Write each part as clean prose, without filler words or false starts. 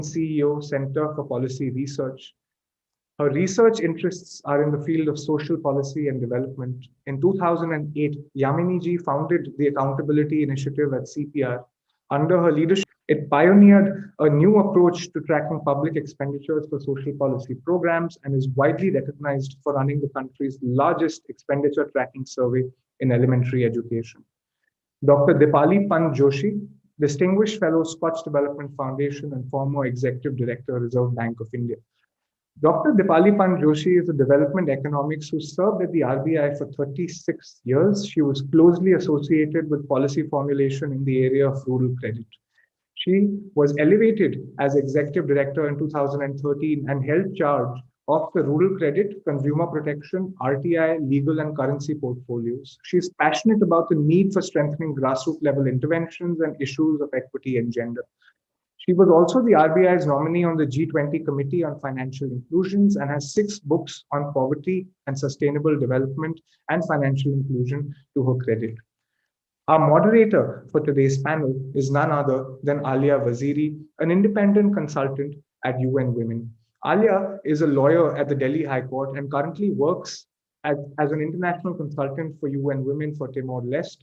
CEO, Center for Policy Research. Her research interests are in the field of social policy and development. In 2008, Yamini ji founded the Accountability Initiative at CPR. Under her leadership, it pioneered a new approach to tracking public expenditures for social policy programs and is widely recognized for running the country's largest expenditure tracking survey in elementary education. Dr. Dipali Joshi, Distinguished Fellow, Scotch Development Foundation and former Executive Director, Reserve Bank of India. Dr. Dipali Joshi is a development economist who served at the RBI for 36 years. She was closely associated with policy formulation in the area of rural credit. She was elevated as Executive Director in 2013 and held charge of the rural credit, consumer protection, RTI, legal and currency portfolios. She is passionate about the need for strengthening grassroots level interventions and issues of equity and gender. She was also the RBI's nominee on the G20 Committee on Financial Inclusions and has 6 books on poverty and sustainable development and financial inclusion to her credit. Our moderator for today's panel is none other than Alia Waziri, an independent consultant at UN Women. Alia is a lawyer at the Delhi High Court and currently works as an international consultant for UN Women for Timor-Leste.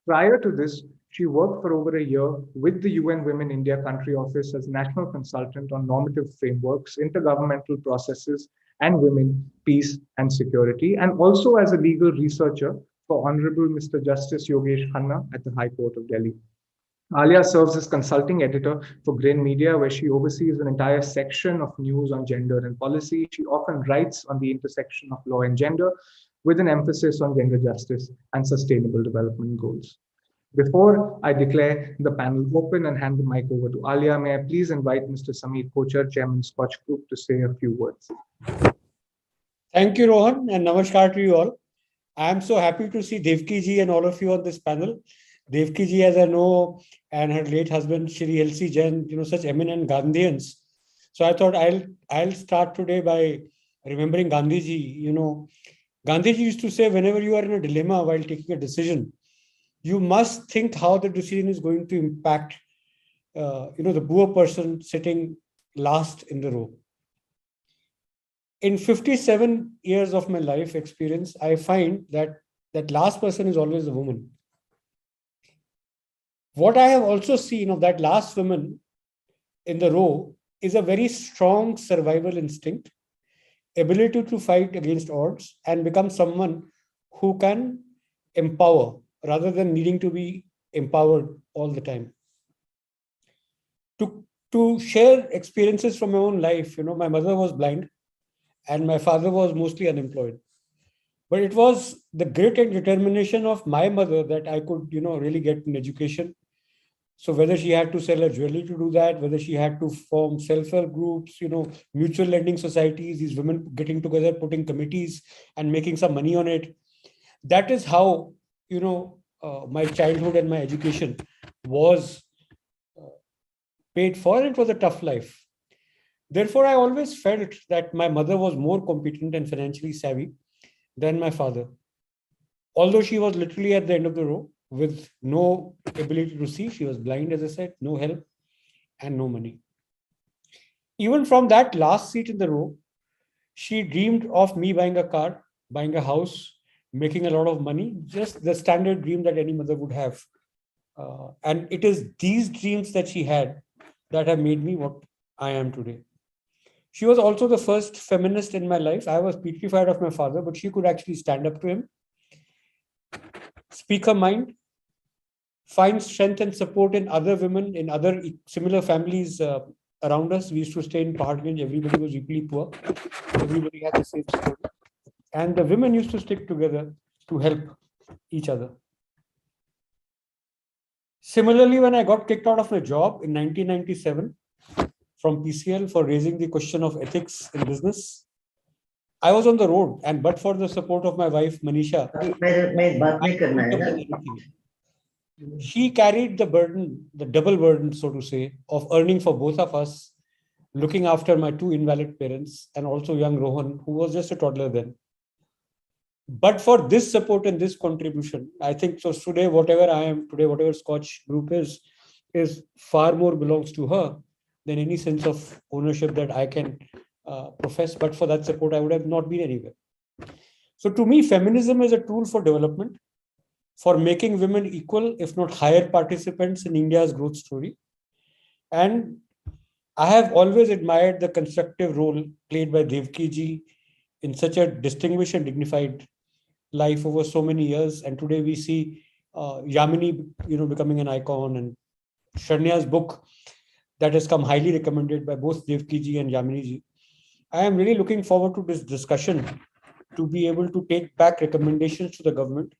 Prior to this, she worked for over a year with the UN Women India Country Office as national consultant on normative frameworks, intergovernmental processes, and women, peace, and security, and also as a legal researcher for Honorable Mr. Justice Yogesh Khanna at the High Court of Delhi. Alia serves as consulting editor for Grain Media, where she oversees an entire section of news on gender and policy. She often writes on the intersection of law and gender, with an emphasis on gender justice and sustainable development goals. Before I declare the panel open and hand the mic over to Alia, may I please invite Mr. Sameer Kochar, Chairman Scotch Group, to say a few words. Thank you, Rohan, and namaskar to you all. I am so happy to see Devki ji and all of you on this panel. Devki ji, as I know, and her late husband, Shri L.C. Jain, such eminent Gandhians. So I thought I'll start today by remembering Gandhi ji. Gandhi ji used to say, whenever you are in a dilemma while taking a decision, you must think how the decision is going to impact, the poor person sitting last in the row. In 57 years of my life experience, I find that last person is always a woman. What I have also seen of that last woman in the row is a very strong survival instinct, ability to fight against odds and become someone who can empower rather than needing to be empowered all the time. To share experiences from my own life, my mother was blind and my father was mostly unemployed. But it was the grit and determination of my mother that I could, really get an education. So whether she had to sell her jewelry to do that, whether she had to form self-help groups, mutual lending societies, these women getting together, putting committees and making some money on it. That is how, my childhood and my education was paid for. It was a tough life. Therefore, I always felt that my mother was more competent and financially savvy than my father. Although she was literally at the end of the row with no ability to see, she was blind, as I said, no help and no money. Even from that last seat in the row, she dreamed of me buying a car, buying a house, making a lot of money, just the standard dream that any mother would have. And it is these dreams that she had that have made me what I am today. She was also the first feminist in my life. I was petrified of my father, but she could actually stand up to him, speak her mind, find strength and support in other women, in other similar families around us. We used to stay in Parkganj. Everybody was equally poor. Everybody had the same story. And the women used to stick together to help each other. Similarly, when I got kicked out of my job in 1997 from PCL for raising the question of ethics in business, I was on the road, and but for the support of my wife, Manisha, she carried the burden, the double burden, so to say, of earning for both of us, looking after my 2 invalid parents, and also young Rohan, who was just a toddler then. But for this support and this contribution, I think so today, whatever I am today, whatever Scotch Group is far more belongs to her than any sense of ownership that I can profess. But for that support, I would have not been anywhere. So to me, feminism is a tool for development, for making women equal, if not higher participants in India's growth story. And I have always admired the constructive role played by Devki ji in such a distinguished and dignified life over so many years. And today we see Yamini, becoming an icon, and Sharnya's book that has come highly recommended by both Devki ji and Yamini ji. I am really looking forward to this discussion to be able to take back recommendations to the government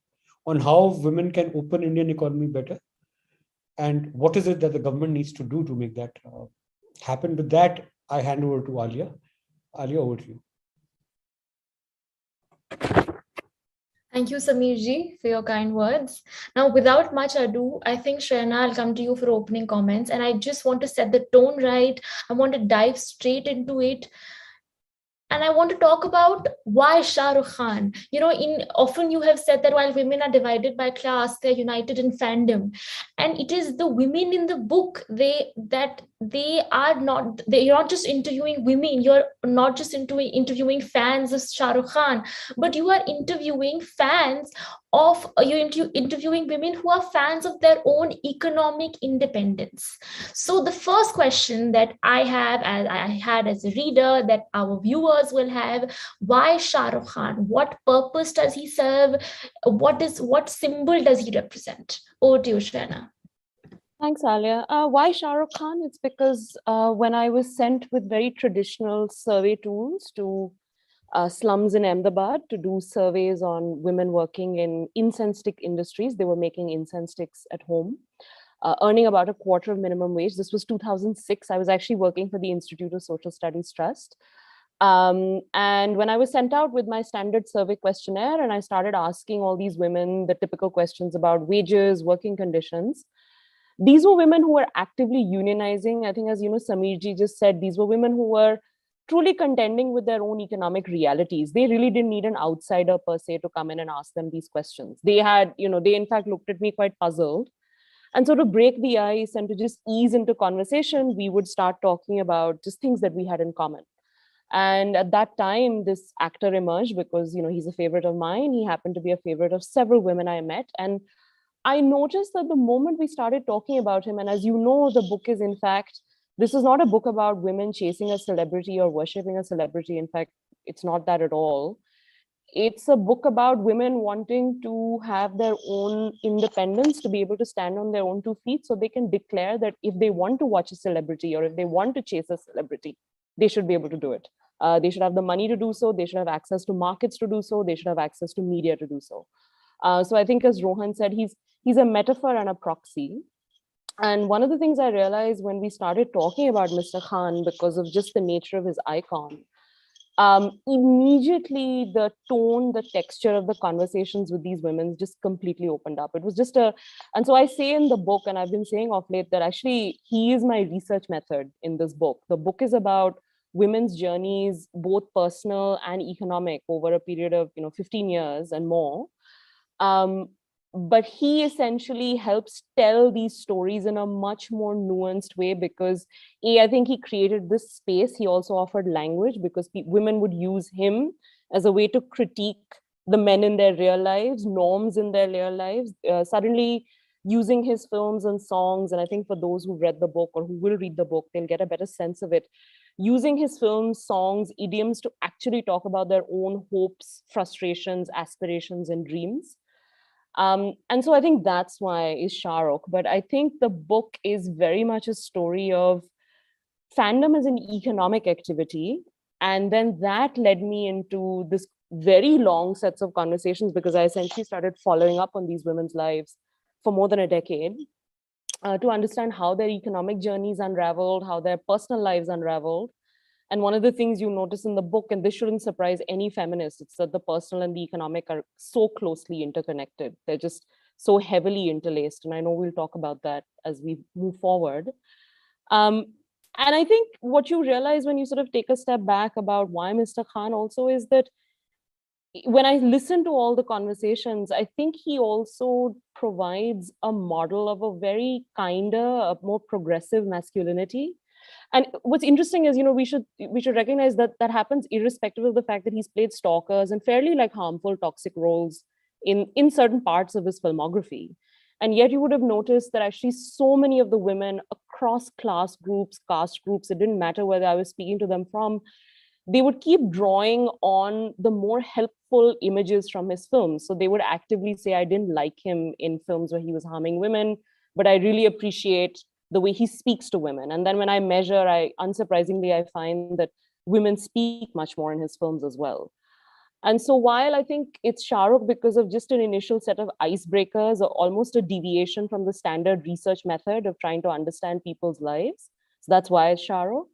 on how women can open Indian economy better, and what is it that the government needs to do to make that happen. With that, I hand over to Alia. Alia, over to you. Thank you, Sameer ji, for your kind words. Now, without much ado, I think Shreyana, I'll come to you for opening comments. And I just want to set the tone right. I want to dive straight into it. And I want to talk about why Shah Rukh Khan. Often you have said that while women are divided by class, they're united in fandom. And it is the women in the book you're not just interviewing women, you're not just interviewing fans of Shah Rukh Khan, but you are interviewing interviewing women who are fans of their own economic independence. So the first question that I had as a reader, that our viewers will have: why Shah Rukh Khan? What purpose does he serve? What symbol does he represent? Over to you, Shana. Thanks, Alia. Why Shah Rukh Khan? It's because when I was sent with very traditional survey tools to slums in Ahmedabad to do surveys on women working in incense stick industries, they were making incense sticks at home, earning about a quarter of minimum wage. This was 2006. I was actually working for the Institute of Social Studies Trust. And when I was sent out with my standard survey questionnaire and I started asking all these women the typical questions about wages, working conditions, these were women who were actively unionizing. I think, as Sameer ji just said, these were women who were truly contending with their own economic realities. They really didn't need an outsider per se to come in and ask them these questions. They in fact looked at me quite puzzled. And so to break the ice and to just ease into conversation, we would start talking about just things that we had in common. And at that time, this actor emerged because, he's a favorite of mine. He happened to be a favorite of several women I met. And I noticed that the moment we started talking about him, and as you know, the book is, in fact, this is not a book about women chasing a celebrity or worshiping a celebrity. In fact, it's not that at all. It's a book about women wanting to have their own independence, to be able to stand on their own 2 feet, so they can declare that if they want to watch a celebrity or if they want to chase a celebrity, they should be able to do it. They should have the money to do so. They should have access to markets to do so. They should have access to media to do so. So I think, as Rohan said, he's a metaphor and a proxy. And one of the things I realized when we started talking about Mr. Khan, because of just the nature of his icon, immediately the tone, the texture of the conversations with these women just completely opened up. It was just and so I say in the book, and I've been saying of late, that actually he is my research method in this book. The book is about women's journeys, both personal and economic, over a period of 15 years and more. But he essentially helps tell these stories in a much more nuanced way because I think he created this space. He also offered language because women would use him as a way to critique the men in their real lives, norms in their real lives, suddenly using his films and songs. And I think for those who read the book or who will read the book, they'll get a better sense of it. Using his films, songs, idioms to actually talk about their own hopes, frustrations, aspirations, and dreams. And so I think that's why is Shah Rukh. But I think the book is very much a story of fandom as an economic activity. And then that led me into this very long sets of conversations because I essentially started following up on these women's lives for more than a decade to understand how their economic journeys unraveled, how their personal lives unraveled. And one of the things you notice in the book, and this shouldn't surprise any feminist, it's that the personal and the economic are so closely interconnected. They're just so heavily interlaced. And I know we'll talk about that as we move forward. And I think what you realize when you sort of take a step back about why Mr. Khan also is that when I listen to all the conversations, I think he also provides a model of a very kinder, a more progressive masculinity. And what's interesting is, we should recognize that that happens irrespective of the fact that he's played stalkers and fairly like harmful, toxic roles in certain parts of his filmography. And yet you would have noticed that actually so many of the women across class groups, caste groups, it didn't matter whether I was speaking to them from, they would keep drawing on the more helpful images from his films. So they would actively say, I didn't like him in films where he was harming women, but I really appreciate the way he speaks to women. And then when I measure, unsurprisingly, I find that women speak much more in his films as well. And so while I think it's Shah Rukh because of just an initial set of icebreakers or almost a deviation from the standard research method of trying to understand people's lives, so that's why it's Shah Rukh.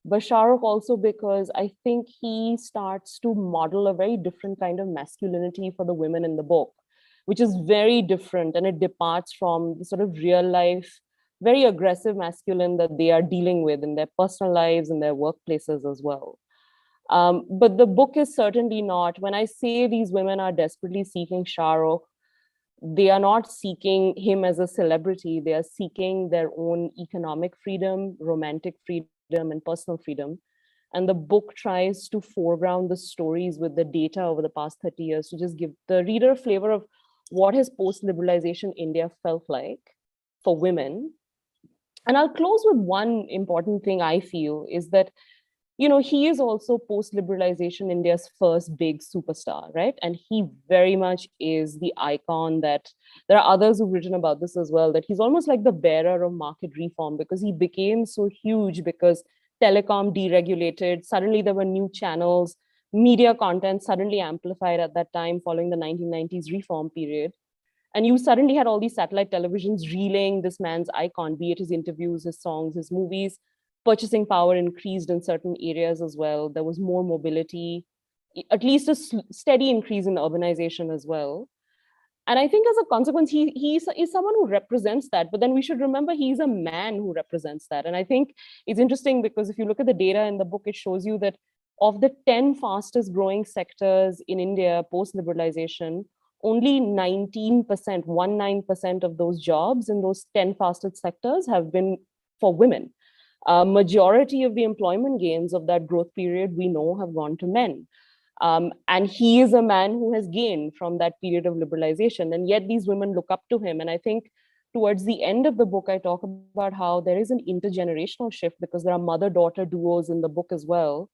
But Shah Rukh also because I think he starts to model a very different kind of masculinity for the women in the book, which is very different, and it departs from the sort of real life, very aggressive masculine that they are dealing with in their personal lives and their workplaces as well. But the book is certainly not, when I say these women are desperately seeking Shah Rukh, they are not seeking him as a celebrity. They are seeking their own economic freedom, romantic freedom, and personal freedom. And the book tries to foreground the stories with the data over the past 30 years to just give the reader a flavor of what has post-liberalization India felt like for women. And I'll close with one important thing I feel is that, he is also post-liberalization India's first big superstar, right? And he very much is the icon that there are others who've written about this as well, that he's almost like the bearer of market reform because he became so huge because telecom deregulated. Suddenly there were new channels, media content suddenly amplified at that time following the 1990s reform period. And you suddenly had all these satellite televisions reeling this man's icon, be it his interviews, his songs, his movies. Purchasing power increased in certain areas as well. There was more mobility, at least a steady increase in urbanization as well. And I think as a consequence, he is someone who represents that. But then we should remember he's a man who represents that. And I think it's interesting because if you look at the data in the book, it shows you that of the 10 fastest growing sectors in India post-liberalization, only 19% of those jobs in those 10 fastest sectors have been for women. Majority of the employment gains of that growth period, we know, have gone to men. And he is a man who has gained from that period of liberalization. And yet these women look up to him. And I think towards the end of the book, I talk about how there is an intergenerational shift because there are mother-daughter duos in the book as well.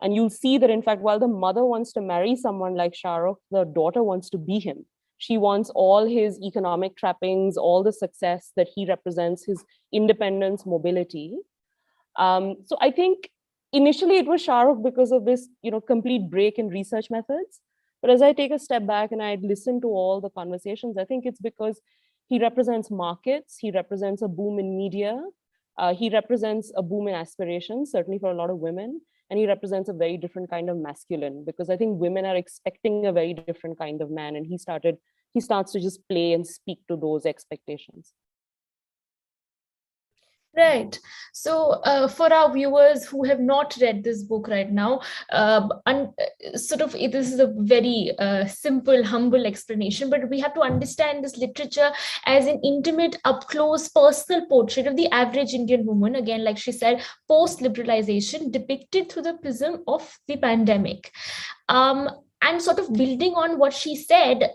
And you'll see that, in fact, while the mother wants to marry someone like Shah Rukh, the daughter wants to be him. She wants all his economic trappings, all the success that he represents, his independence, mobility. So I think initially it was Shah Rukh because of this, complete break in research methods. But as I take a step back and I listen to all the conversations, I think it's because he represents markets, he represents a boom in media, he represents a boom in aspirations, certainly for a lot of women, and he represents a very different kind of masculine because I think women are expecting a very different kind of man, and he starts to just play and speak to those expectations. Right. So for our viewers who have not read this book right now, this is a very simple, humble explanation, but we have to understand this literature as an intimate, up-close, personal portrait of the average Indian woman, again, like she said, post-liberalization, depicted through the prism of the pandemic. And sort of building on what she said,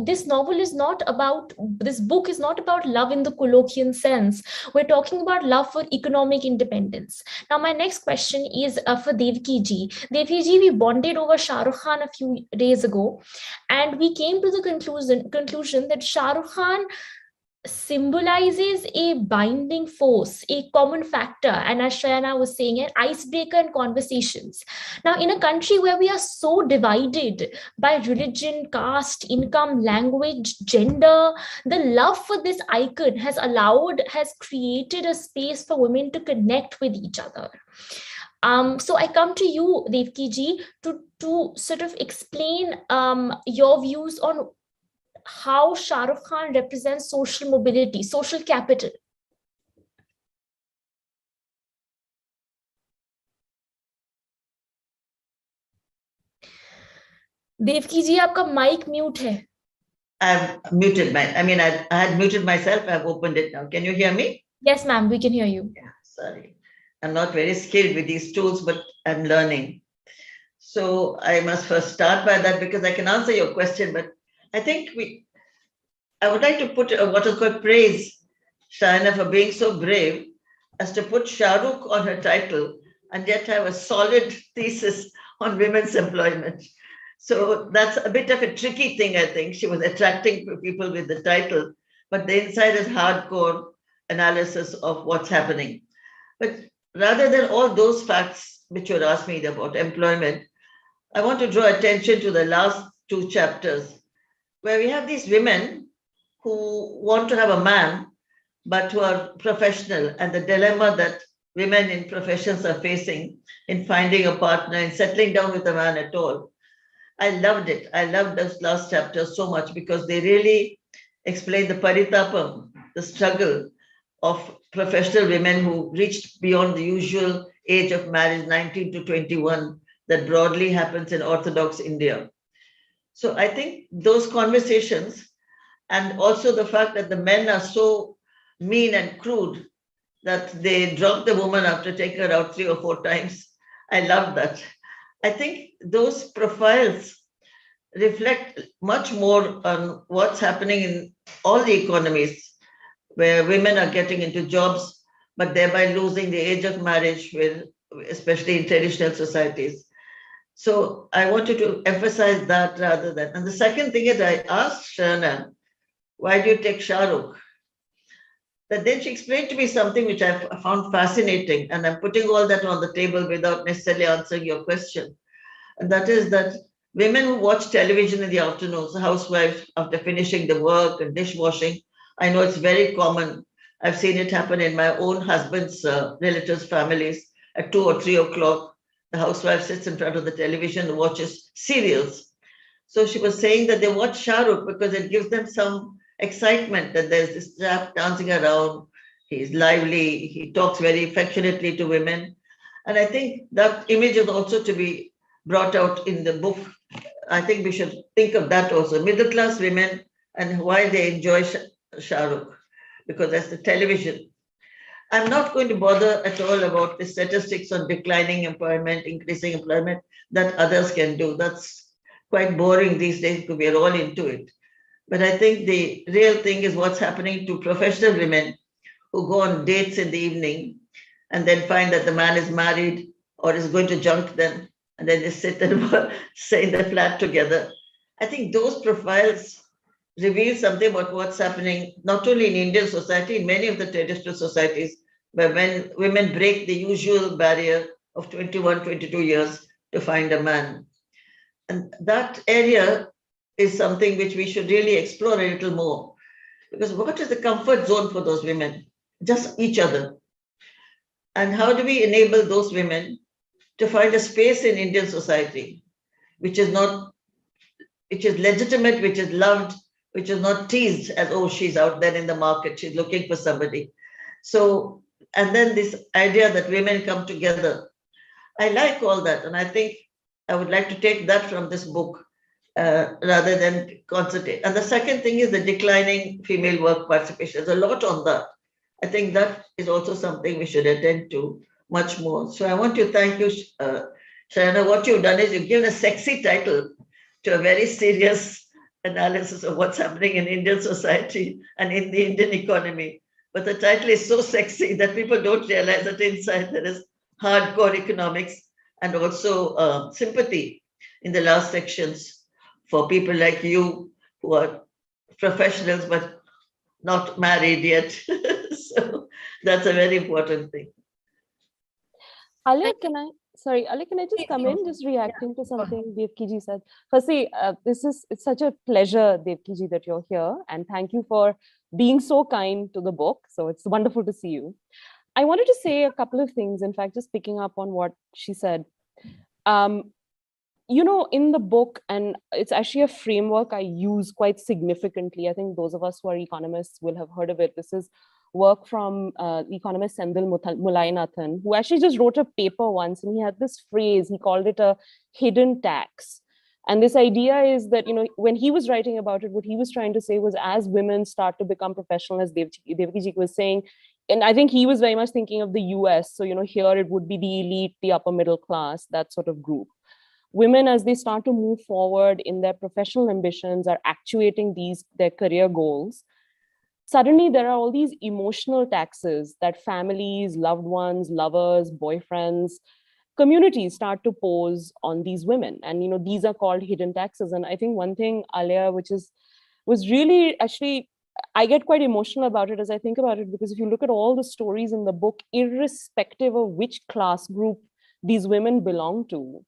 this book is not about love in the colloquial sense. We're talking about love for economic independence. Now, my next question is for Devki ji. Devki ji, we bonded over Shah Rukh Khan a few days ago, and we came to the conclusion that Shah Rukh Khan symbolizes a binding force, a common factor, and as Shayana was saying, an icebreaker in conversations. Now, in a country where we are so divided by religion, caste, income, language, gender, the love for this icon has created a space for women to connect with each other. So I come to you, Devki ji, to sort of explain your views on how Shah Rukh Khan represents social mobility, social capital. Devki ji, आपका mic mute है. I had muted myself. I've opened it now. Can you hear me? Yes, ma'am, we can hear you. Yeah, sorry. I'm not very skilled with these tools, but I'm learning. So I must first start by that because I can answer your question. But I think I would like to put what is called praise Shaina for being so brave as to put Shahrukh on her title and yet have a solid thesis on women's employment. So that's a bit of a tricky thing, I think. She was attracting people with the title, but the inside is hardcore analysis of what's happening. But rather than all those facts which you asked me about employment, I want to draw attention to the last two chapters where we have these women who want to have a man, but who are professional, and the dilemma that women in professions are facing in finding a partner and settling down with a man at all. I loved it. I loved those last chapters so much because they really explain the paritapam, the struggle of professional women who reached beyond the usual age of marriage, 19 to 21, that broadly happens in Orthodox India. So I think those conversations, and also the fact that the men are so mean and crude that they drop the woman after taking her out 3 or 4 times. I love that. I think those profiles reflect much more on what's happening in all the economies where women are getting into jobs, but thereby losing the age of marriage, especially in traditional societies. So I wanted to emphasize that rather than. And the second thing is I asked Sharna, why do you take Shahrukh? But then she explained to me something which I found fascinating, and I'm putting all that on the table without necessarily answering your question. And that is that women who watch television in the afternoons, housewives after finishing the work and dishwashing, I know it's very common. I've seen it happen in my own husband's relatives' families. At 2 or 3 o'clock, the housewife sits in front of the television and watches serials. So she was saying that they watch Shahrukh because it gives them some excitement that there's this chap dancing around. He's lively. He talks very affectionately to women. And I think that image is also to be brought out in the book. I think we should think of that also. Middle class women and why they enjoy Shahrukh, because that's the television. I'm not going to bother at all about the statistics on declining employment, increasing employment that others can do. That's quite boring these days because we are all into it. But I think the real thing is what's happening to professional women who go on dates in the evening and then find that the man is married or is going to junk them, and then they sit and stay in the flat together. I think those profiles reveal something about what's happening not only in Indian society, in many of the traditional societies, where when women break the usual barrier of 21, 22 years to find a man. And that area is something which we should really explore a little more. Because what is the comfort zone for those women? Just each other. And how do we enable those women to find a space in Indian society, which is legitimate, which is loved, which is not teased as, oh, she's out there in the market, she's looking for somebody. So, and then this idea that women come together. I like all that. And I think I would like to take that from this book rather than concentrate. And the second thing is the declining female work participation. There's a lot on that. I think that is also something we should attend to much more. So I want to thank you, Sharna. What you've done is you've given a sexy title to a very serious analysis of what's happening in Indian society and in the Indian economy. But the title is so sexy that people don't realize that inside there is hardcore economics and also sympathy in the last sections for people like you who are professionals but not married yet. So that's a very important thing. Alia, can I just come in, just reacting to something Devkiji said? Firstly, it's such a pleasure, Devkiji, that you're here. And thank you for being so kind to the book. So it's wonderful to see you. I wanted to say a couple of things, in fact, just picking up on what she said. You know, in the book, and it's actually a framework I use quite significantly. I think those of us who are economists will have heard of it. This is work from economist Sendil Mulainathan, who actually just wrote a paper once, and he had this phrase, he called it a hidden tax. And this idea is that, you know, when he was writing about it, what he was trying to say was, as women start to become professional, as Devkiji was saying, and I think he was very much thinking of the US. So, here it would be the elite, the upper middle class, that sort of group. Women, as they start to move forward in their professional ambitions, are actuating their career goals. Suddenly, there are all these emotional taxes that families, loved ones, lovers, boyfriends, communities start to pose on these women. And, these are called hidden taxes. And I think one thing, Alia, was really actually, I get quite emotional about it as I think about it, because if you look at all the stories in the book, irrespective of which class group these women belong to,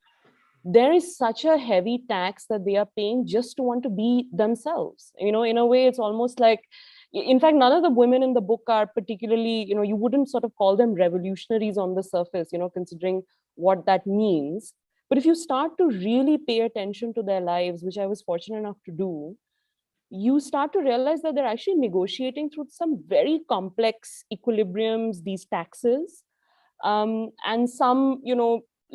there is such a heavy tax that they are paying just to want to be themselves. In a way, it's almost like, in fact, none of the women in the book are particularly, you wouldn't sort of call them revolutionaries on the surface, considering what that means. But if you start to really pay attention to their lives, which I was fortunate enough to do, you start to realize that they're actually negotiating through some very complex equilibriums, these taxes. And some,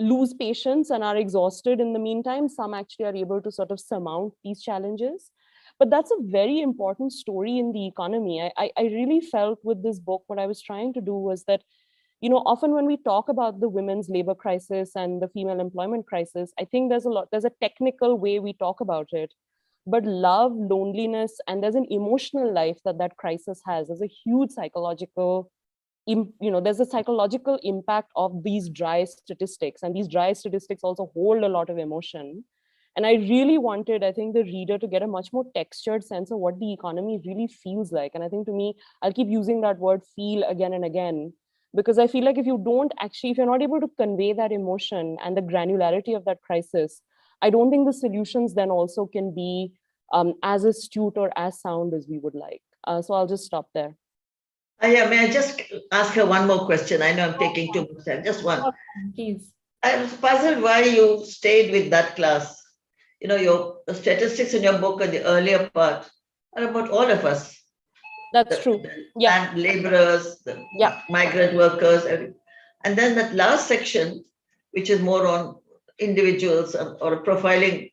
lose patience and are exhausted in the meantime. Some actually are able to sort of surmount these challenges. But that's a very important story in the economy. I really felt with this book, what I was trying to do was that, often when we talk about the women's labor crisis and the female employment crisis, I think there's a technical way we talk about it. But love, loneliness, and there's an emotional life that crisis has. There's a huge psychological, there's a psychological impact of these dry statistics. And these dry statistics also hold a lot of emotion. And I really wanted, I think, the reader to get a much more textured sense of what the economy really feels like. And I think, to me, I'll keep using that word feel again and again, because I feel like if you're not able to convey that emotion and the granularity of that crisis, I don't think the solutions then also can be as astute or as sound as we would like. So I'll just stop there. Yeah, may I just ask her one more question? I know I'm taking too much time. Just one. Please. I was puzzled why you stayed with that class. Your statistics in your book and the earlier part are about all of us. That's true. Yeah. And laborers, the migrant workers. And then that last section, which is more on individuals or profiling,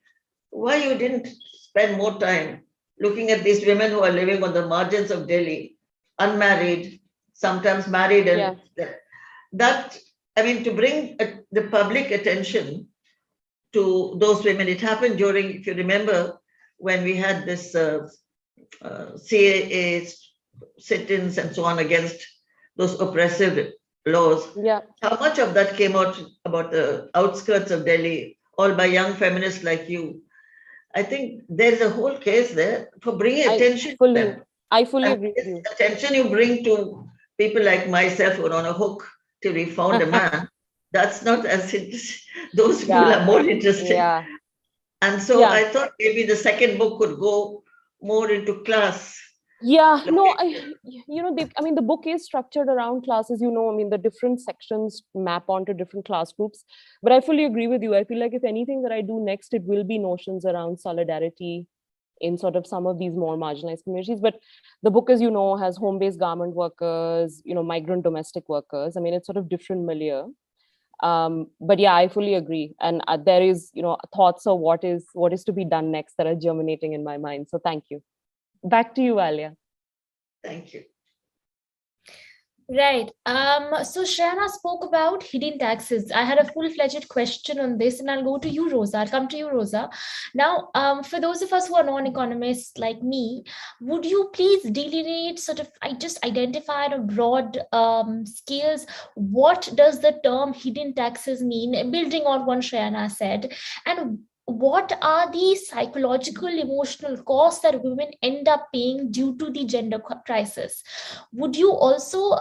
why you didn't spend more time looking at these women who are living on the margins of Delhi, unmarried, sometimes married, and that, to bring the public attention to those women. It happened during, if you remember, when we had this CAA sit-ins and so on against those oppressive laws. Yeah. How much of that came out about the outskirts of Delhi, all by young feminists like you? I think there's a whole case there for bringing attention to them. I fully agree with you. Attention you bring to people like myself who are on a hook till we found a man. That's not as interesting. Those people are more interesting. Yeah. And so I thought maybe the second book could go more into class. Yeah, no, the book is structured around classes, the different sections map onto different class groups. But I fully agree with you. I feel like if anything that I do next, it will be notions around solidarity in sort of some of these more marginalized communities. But the book, as you know, has home-based garment workers, migrant domestic workers. It's sort of different milieu. But yeah, I fully agree. And there is, thoughts of what is to be done next that are germinating in my mind. So thank you. Back to you, Alia. Thank you. Right. So Shreyana spoke about hidden taxes. I had a full-fledged question on this, and I'll go to you, Rosa. I'll come to you, Rosa. Now, for those of us who are non-economists like me, would you please delineate, just identify on broad scales, what does the term hidden taxes mean, building on what Shreyana said, and what are the psychological, emotional costs that women end up paying due to the gender crisis? Would you also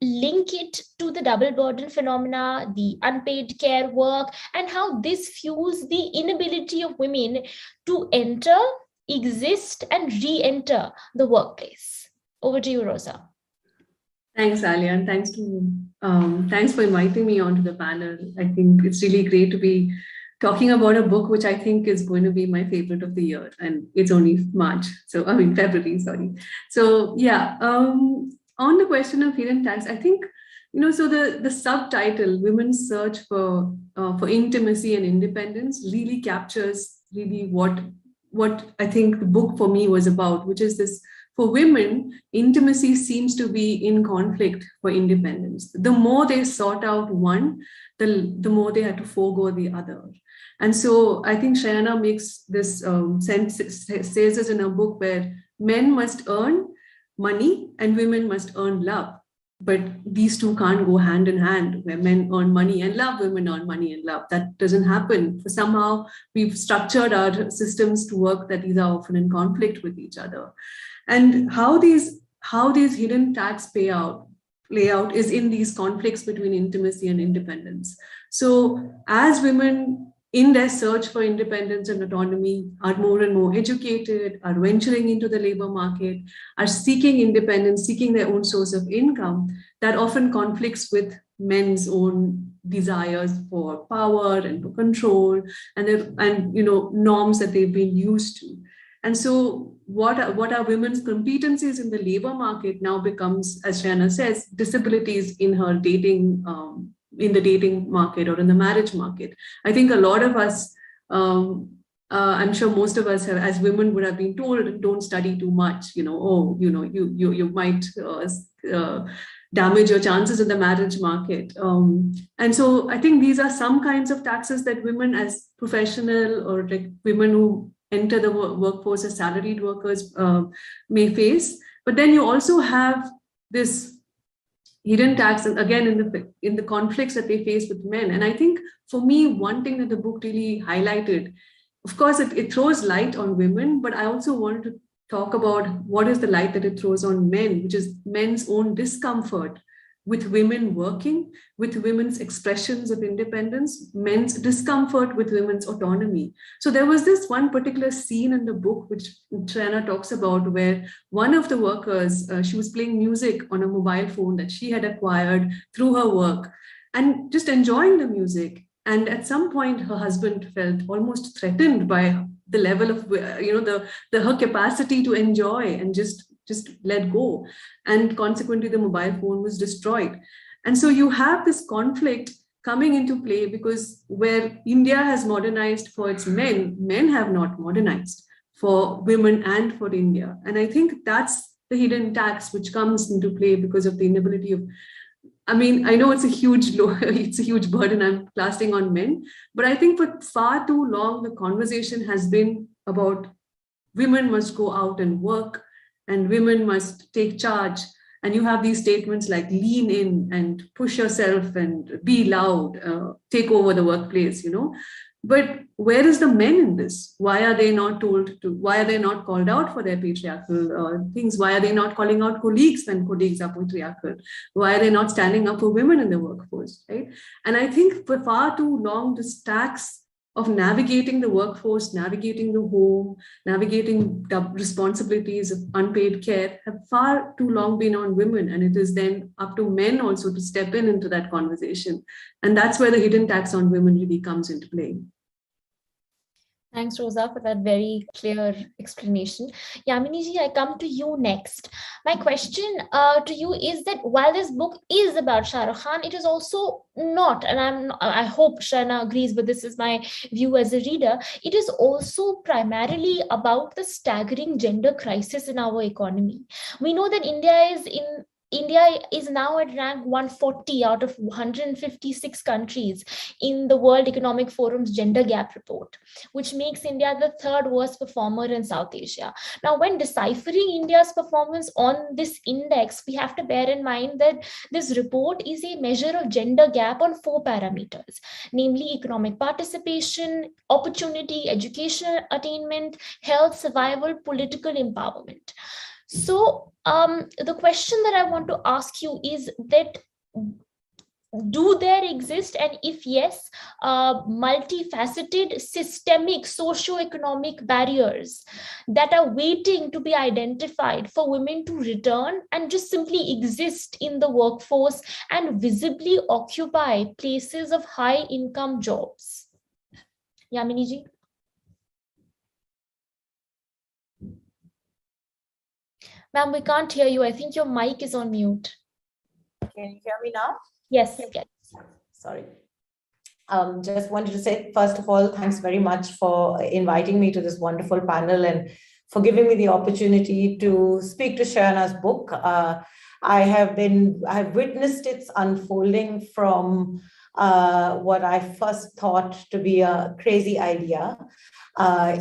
link it to the double burden phenomena, the unpaid care work, and how this fuels the inability of women to enter, exist, and re-enter the workplace? Over to you, Rosa. Thanks, Alia, and thanks for inviting me onto the panel. I think it's really great to be talking about a book which I think is going to be my favorite of the year, and it's only February, sorry. So yeah, on the question of hidden tax, I think, so the subtitle, Women's Search for Intimacy and Independence, really captures really what I think the book for me was about, which is this for women, intimacy seems to be in conflict for independence. The more they sought out one, the more they had to forego the other. And so I think Shayana makes this sense, says this in her book, where men must earn money and women must earn love. But these two can't go hand in hand, where men earn money and love, women earn money and love. That doesn't happen. For somehow we've structured our systems to work that these are often in conflict with each other. And how these hidden tax play out is in these conflicts between intimacy and independence. So as women in their search for independence and autonomy are more and more educated, are venturing into the labor market, are seeking independence, seeking their own source of income, that often conflicts with men's own desires for power and for control and norms that they've been used to. And so what are women's competencies in the labor market now becomes, as Shayana says, disabilities in her dating in the dating market or in the marriage market. I think a lot of us, I'm sure most of us have, as women, would have been told, don't study too much. You might damage your chances in the marriage market. And so I think these are some kinds of taxes that women, as professional or like women who enter the workforce as salaried workers, may face. But then you also have this hidden tax, and again in the conflicts that they face with men. And I think for me, one thing that the book really highlighted, of course, it throws light on women, but I also wanted to talk about what is the light that it throws on men, which is men's own discomfort with women working, with women's expressions of independence, men's discomfort with women's autonomy. So there was this one particular scene in the book, which Shayana talks about, where one of the workers, she was playing music on a mobile phone that she had acquired through her work and just enjoying the music. And at some point, her husband felt almost threatened by the level of, her capacity to enjoy and just let go. And consequently, the mobile phone was destroyed. And so you have this conflict coming into play, because where India has modernized for its men have not modernized for women and for India. And I think that's the hidden tax which comes into play because of the inability of, I know it's a huge burden I'm casting on men, but I think for far too long, the conversation has been about women must go out and work and women must take charge. And you have these statements like lean in and push yourself and be loud, take over the workplace, But where is the men in this? Why are they not told to? Why are they not called out for their patriarchal things? Why are they not calling out colleagues when colleagues are patriarchal? Why are they not standing up for women in the workforce, right? And I think for far too long, this tax of navigating the workforce, navigating the home, navigating the responsibilities of unpaid care have far too long been on women. And it is then up to men also to step into that conversation. And that's where the hidden tax on women really comes into play. Thanks, Rosa, for that very clear explanation. Yaminiji, I come to you next. My question to you is that while this book is about Shah Rukh Khan, it is also not, and I hope Shayana agrees, but this is my view as a reader, it is also primarily about the staggering gender crisis in our economy. We know that India is now at rank 140 out of 156 countries in the World Economic Forum's Gender Gap Report, which makes India the third worst performer in South Asia. Now, when deciphering India's performance on this index, we have to bear in mind that this report is a measure of gender gap on 4 parameters, namely economic participation, opportunity, educational attainment, health, survival, political empowerment. So the question that I want to ask you is that, do there exist, and if yes, multifaceted systemic socio-economic barriers that are waiting to be identified for women to return and just simply exist in the workforce and visibly occupy places of high income jobs? Yaminiji? Ma'am, we can't hear you. I think your mic is on mute. Can you hear me now? Yes, yes. Sorry. Just wanted to say, first of all, thanks very much for inviting me to this wonderful panel. And for giving me the opportunity to speak to Shayana's book. I have witnessed its unfolding from what I first thought to be a crazy idea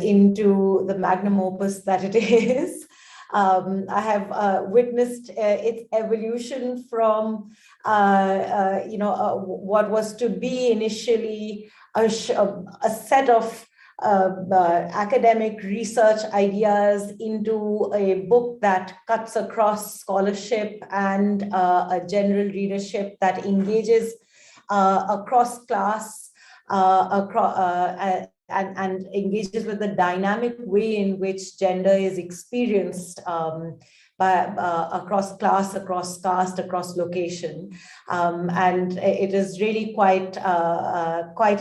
into the magnum opus that it is. I have witnessed its evolution from what was to be initially a set of academic research ideas into a book that cuts across scholarship and a general readership that engages across class, and engages with the dynamic way in which gender is experienced across class, across caste, across location. And it is really quite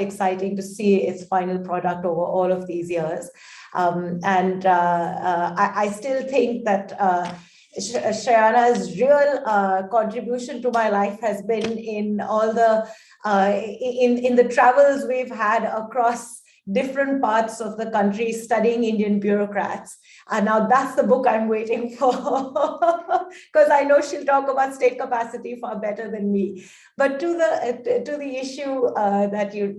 exciting to see its final product over all of these years. I still think that Shayana's real contribution to my life has been in all the in the travels we've had across different parts of the country studying Indian bureaucrats. And now that's the book I'm waiting for, because I know she'll talk about state capacity far better than me. But to the issue that you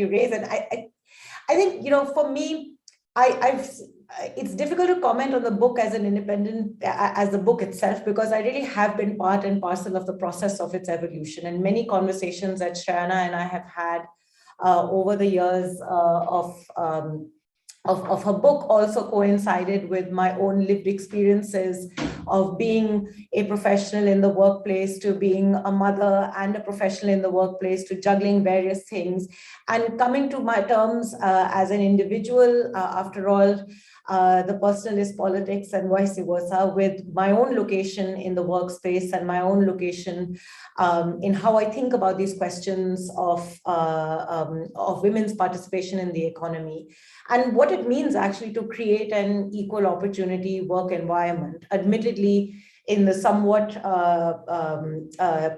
raise, and I think, for me, it's difficult to comment on the book as an independent, as the book itself, because I really have been part and parcel of the process of its evolution, and many conversations that Shayana and I have had over the years of her book also coincided with my own lived experiences of being a professional in the workplace, to being a mother and a professional in the workplace, to juggling various things and coming to my terms as an individual. After all, the personal is politics and vice versa, with my own location in the workspace and my own location in how I think about these questions of women's participation in the economy, and what it means actually to create an equal opportunity work environment, admittedly in the somewhat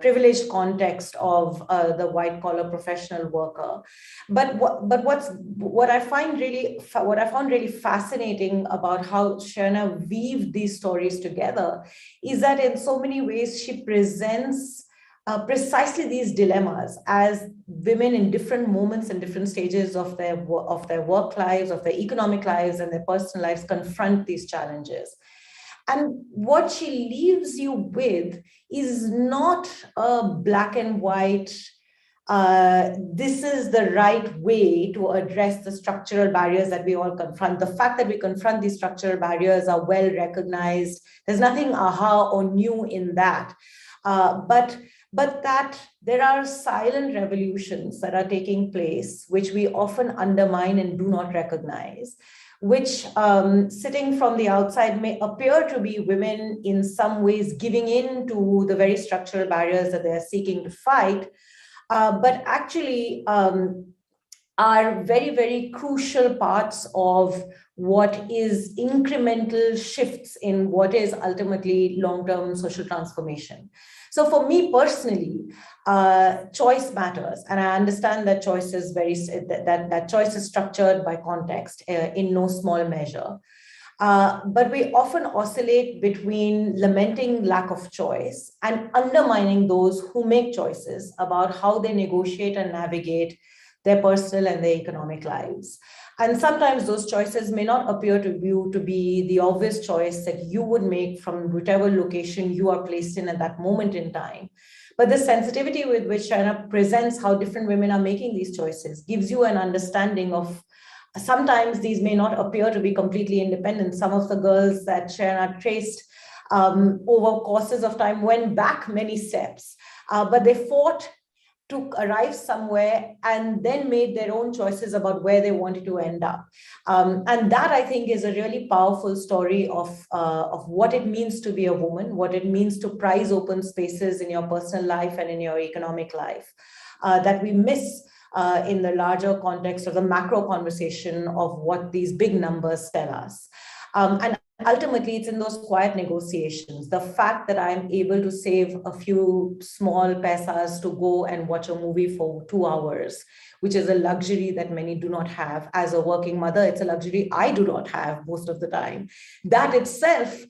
privileged context of the white collar professional worker. But what I found really fascinating about how Shayana weaved these stories together is that in so many ways she presents precisely these dilemmas as women in different moments and different stages of their work lives, of their economic lives, and their personal lives confront these challenges. And what she leaves you with is not a black and white, this is the right way to address the structural barriers that we all confront. The fact that we confront these structural barriers are well recognized. There's nothing aha or new in that. But that there are silent revolutions that are taking place, which we often undermine and do not recognize, which sitting from the outside may appear to be women in some ways giving in to the very structural barriers that they're seeking to fight, but actually are very, very crucial parts of what is incremental shifts in what is ultimately long-term social transformation. So for me personally, choice matters, and I understand that choice is that choice is structured by context in no small measure. But we often oscillate between lamenting lack of choice and undermining those who make choices about how they negotiate and navigate their personal and their economic lives. And sometimes those choices may not appear to you to be the obvious choice that you would make from whichever location you are placed in at that moment in time. But the sensitivity with which Shayana presents how different women are making these choices gives you an understanding of sometimes these may not appear to be completely independent. Some of the girls that Shayana traced over courses of time went back many steps, but they fought to arrive somewhere and then made their own choices about where they wanted to end up. And that, I think, is a really powerful story of what it means to be a woman, what it means to prize open spaces in your personal life and in your economic life that we miss in the larger context of the macro conversation of what these big numbers tell us. And ultimately, it's in those quiet negotiations. The fact that I'm able to save a few small pesas to go and watch a movie for 2 hours, which is a luxury that many do not have. As a working mother, it's a luxury I do not have most of the time. That itself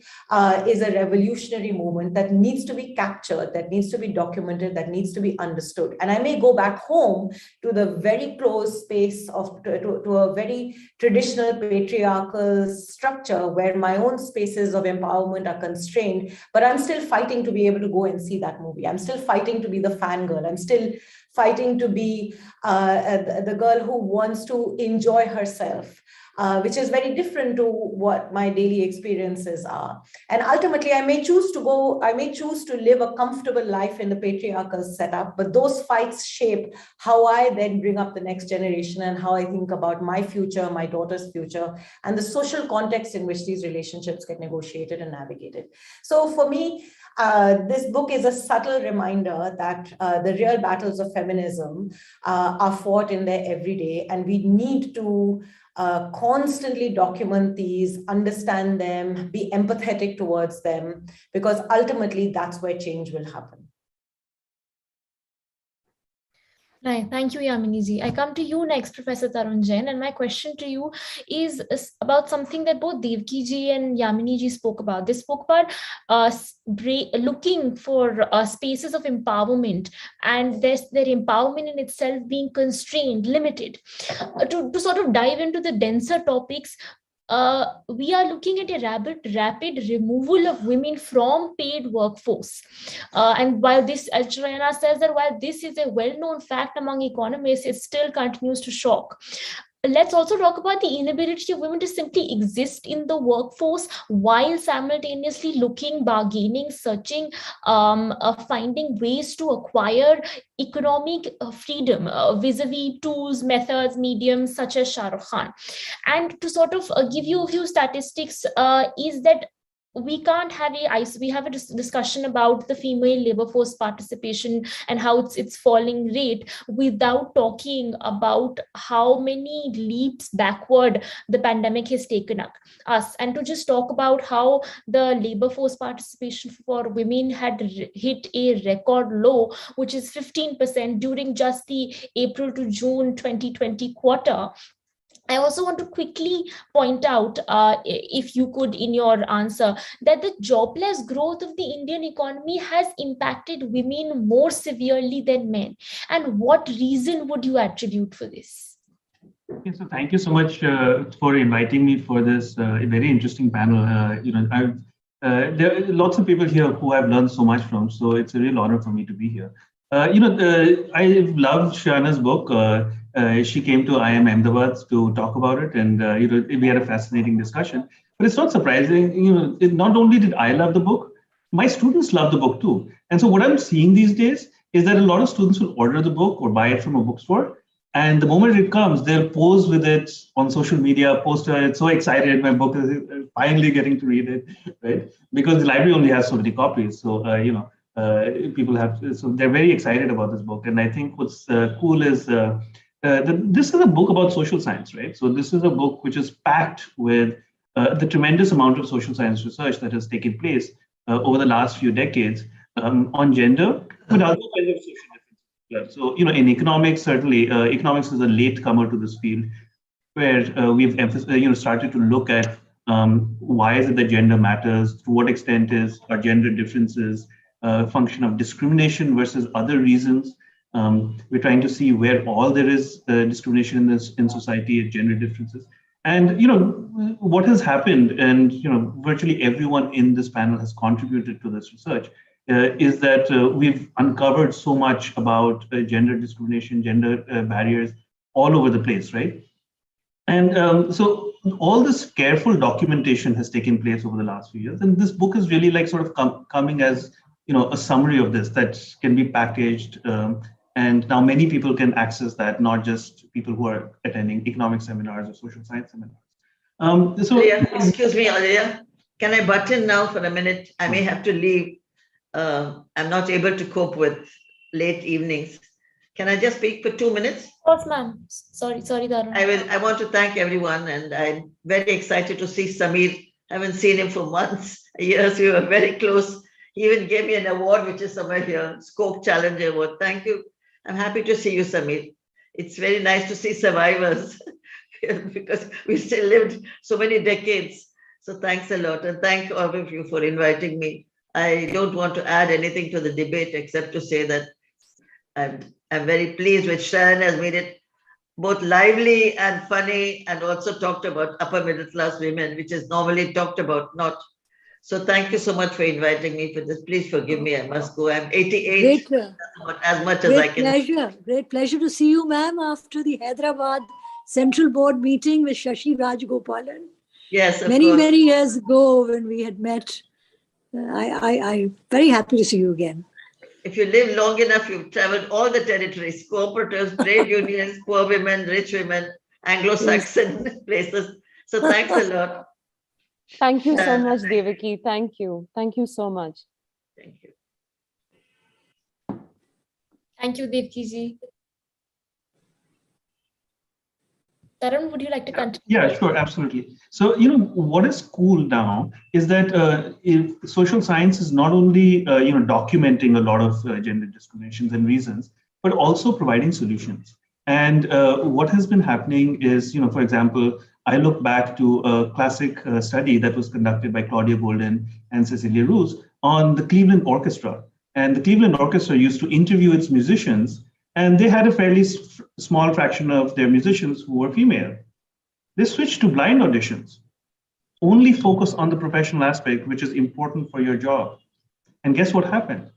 is a revolutionary moment that needs to be captured, that needs to be documented, that needs to be understood. And I may go back home to the very close space of to a very traditional patriarchal structure where my own spaces of empowerment are constrained, but I'm still fighting to be able to go and see that movie. I'm still fighting to be the fangirl. I'm still fighting to be the girl who wants to enjoy herself, which is very different to what my daily experiences are. And ultimately, I may choose to live a comfortable life in the patriarchal setup, but those fights shape how I then bring up the next generation and how I think about my future, my daughter's future, and the social context in which these relationships get negotiated and navigated. So for me, this book is a subtle reminder that the real battles of feminism are fought in there every day, and we need to constantly document these, understand them, be empathetic towards them, because ultimately that's where change will happen. Right. Thank you, Yaminiji. I come to you next, Professor Tarun Jain, and my question to you is about something that both Devki ji and Yamini ji spoke about. They spoke about looking for spaces of empowerment, and their empowerment in itself being constrained, limited. To sort of dive into the denser topics, we are looking at a rapid removal of women from paid workforce. And while this, as Shreya says, that while this is a well-known fact among economists, it still continues to shock. Let's also talk about the inability of women to simply exist in the workforce while simultaneously looking, bargaining, searching, finding ways to acquire economic freedom vis-a-vis tools, methods, mediums such as Shah Rukh Khan. And to sort of give you a few statistics, is that we can't have we have a discussion about the female labor force participation and how it's falling rate without talking about how many leaps backward the pandemic has taken us, and to just talk about how the labor force participation for women had hit a record low, which is 15% during just the April to June 2020 quarter. I also want to quickly point out, if you could, in your answer, that the jobless growth of the Indian economy has impacted women more severely than men. And what reason would you attribute for this? Okay, so thank you so much for inviting me for this very interesting panel. There are lots of people here who I've learned so much from, so it's a real honor for me to be here. I loved Shana's book. She came to IIM Ahmedabad to talk about it, and we had a fascinating discussion. But it's not surprising. Not only did I love the book, my students love the book too. And so what I'm seeing these days is that a lot of students will order the book or buy it from a bookstore, and the moment it comes, they'll pose with it on social media, post it, so excited, my book is finally getting to read it, right? Because the library only has so many copies. So, people have, so they're very excited about this book. And I think what's cool is this is a book about social science, right? So this is a book which is packed with the tremendous amount of social science research that has taken place over the last few decades on gender, but other kinds of social differences. Yeah. So, in economics, certainly, economics is a latecomer to this field, where we've started to look at why is it that gender matters, to what extent is our gender differences a function of discrimination versus other reasons. We're trying to see where all there is discrimination in society and gender differences. And, what has happened, and, virtually everyone in this panel has contributed to this research, is that we've uncovered so much about gender discrimination, gender barriers all over the place, right? And so all this careful documentation has taken place over the last few years. And this book is really like sort of coming as, a summary of this that can be packaged. And now many people can access that, not just people who are attending economic seminars or social science seminars. Excuse me, Alia. Can I butt in now for a minute? I may have to leave. I'm not able to cope with late evenings. Can I just speak for 2 minutes? Of course, ma'am. Sorry, Darun. I want to thank everyone, and I'm very excited to see Samir Haven't seen him for months, years. We were very close. He even gave me an award, which is somewhere here, Scope Challenger Award. Thank you. I'm happy to see you, Samir. It's very nice to see survivors because we still lived so many decades. So thanks a lot. And thank all of you for inviting me. I don't want to add anything to the debate except to say that I'm very pleased with Sharon has made it both lively and funny, and also talked about upper middle class women, which is normally talked about, not. So thank you so much for inviting me for this. Please forgive me, I must go. I'm 88, but as much as I can. Great pleasure to see you, ma'am, after the Hyderabad Central Board meeting with Shashi Rajgopalan. Yes, of many, course. many years ago when we had met. I'm very happy to see you again. If you live long enough, you've traveled all the territories, cooperatives, trade unions, poor women, rich women, Anglo-Saxon places. So thanks a lot. Thank you so much, Devaki. Thank you. Thank you so much. Thank you. Thank you, Devaki ji. Tarun, would you like to continue? Yeah, sure, absolutely. So, what is cool now is that if social science is not only, documenting a lot of gender discriminations and reasons, but also providing solutions. And what has been happening is, for example, I look back to a classic study that was conducted by Claudia Golden and Cecilia Roos on the Cleveland Orchestra. And the Cleveland Orchestra used to interview its musicians, and they had a fairly small fraction of their musicians who were female. They switched to blind auditions, only focus on the professional aspect, which is important for your job. And guess what happened?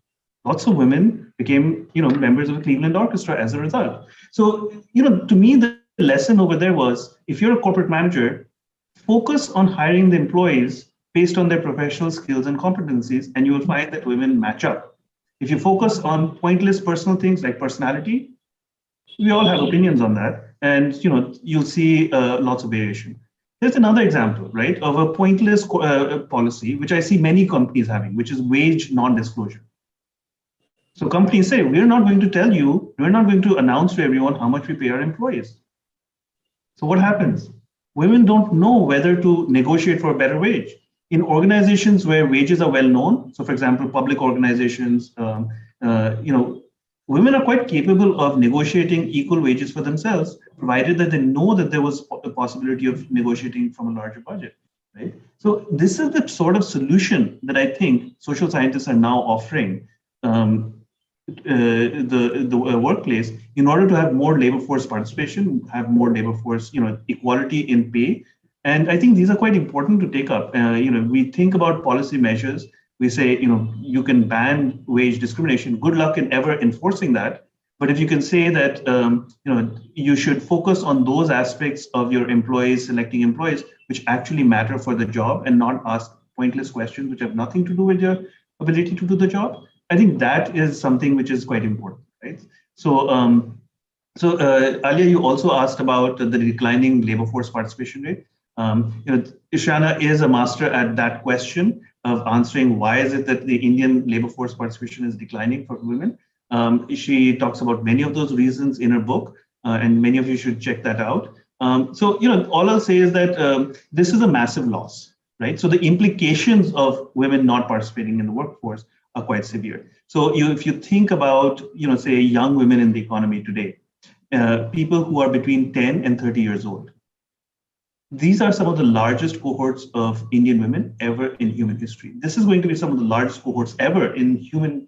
Lots of women became, members of the Cleveland Orchestra as a result. So, to me, the lesson over there was, if you're a corporate manager, focus on hiring the employees based on their professional skills and competencies, and you will find that women match up. If you focus on pointless personal things like personality, we all have opinions on that, and you'll see lots of variation. There's another example, right, of a pointless policy, which I see many companies having, which is wage non-disclosure. So companies say, we're not going to tell you, we're not going to announce to everyone how much we pay our employees. So what happens? Women don't know whether to negotiate for a better wage. In organizations where wages are well known, so for example, public organizations, women are quite capable of negotiating equal wages for themselves, provided that they know that there was a possibility of negotiating from a larger budget, right? So this is the sort of solution that I think social scientists are now offering the workplace in order to have more labor force participation, have more labor force, equality in pay. And I think these are quite important to take up. We think about policy measures. We say, you can ban wage discrimination. Good luck in ever enforcing that. But if you can say that, you should focus on those aspects of your employees, selecting employees, which actually matter for the job, and not ask pointless questions which have nothing to do with your ability to do the job, I think that is something which is quite important, right? So, Alia, you also asked about the declining labor force participation rate. Ishana is a master at that question of answering why is it that the Indian labor force participation is declining for women. She talks about many of those reasons in her book, and many of you should check that out. All I'll say is that this is a massive loss, right? So the implications of women not participating in the workforce are quite severe. So if you think about, say young women in the economy today, people who are between 10 and 30 years old, these are some of the largest cohorts of Indian women ever in human history. This is going to be some of the largest cohorts ever in human,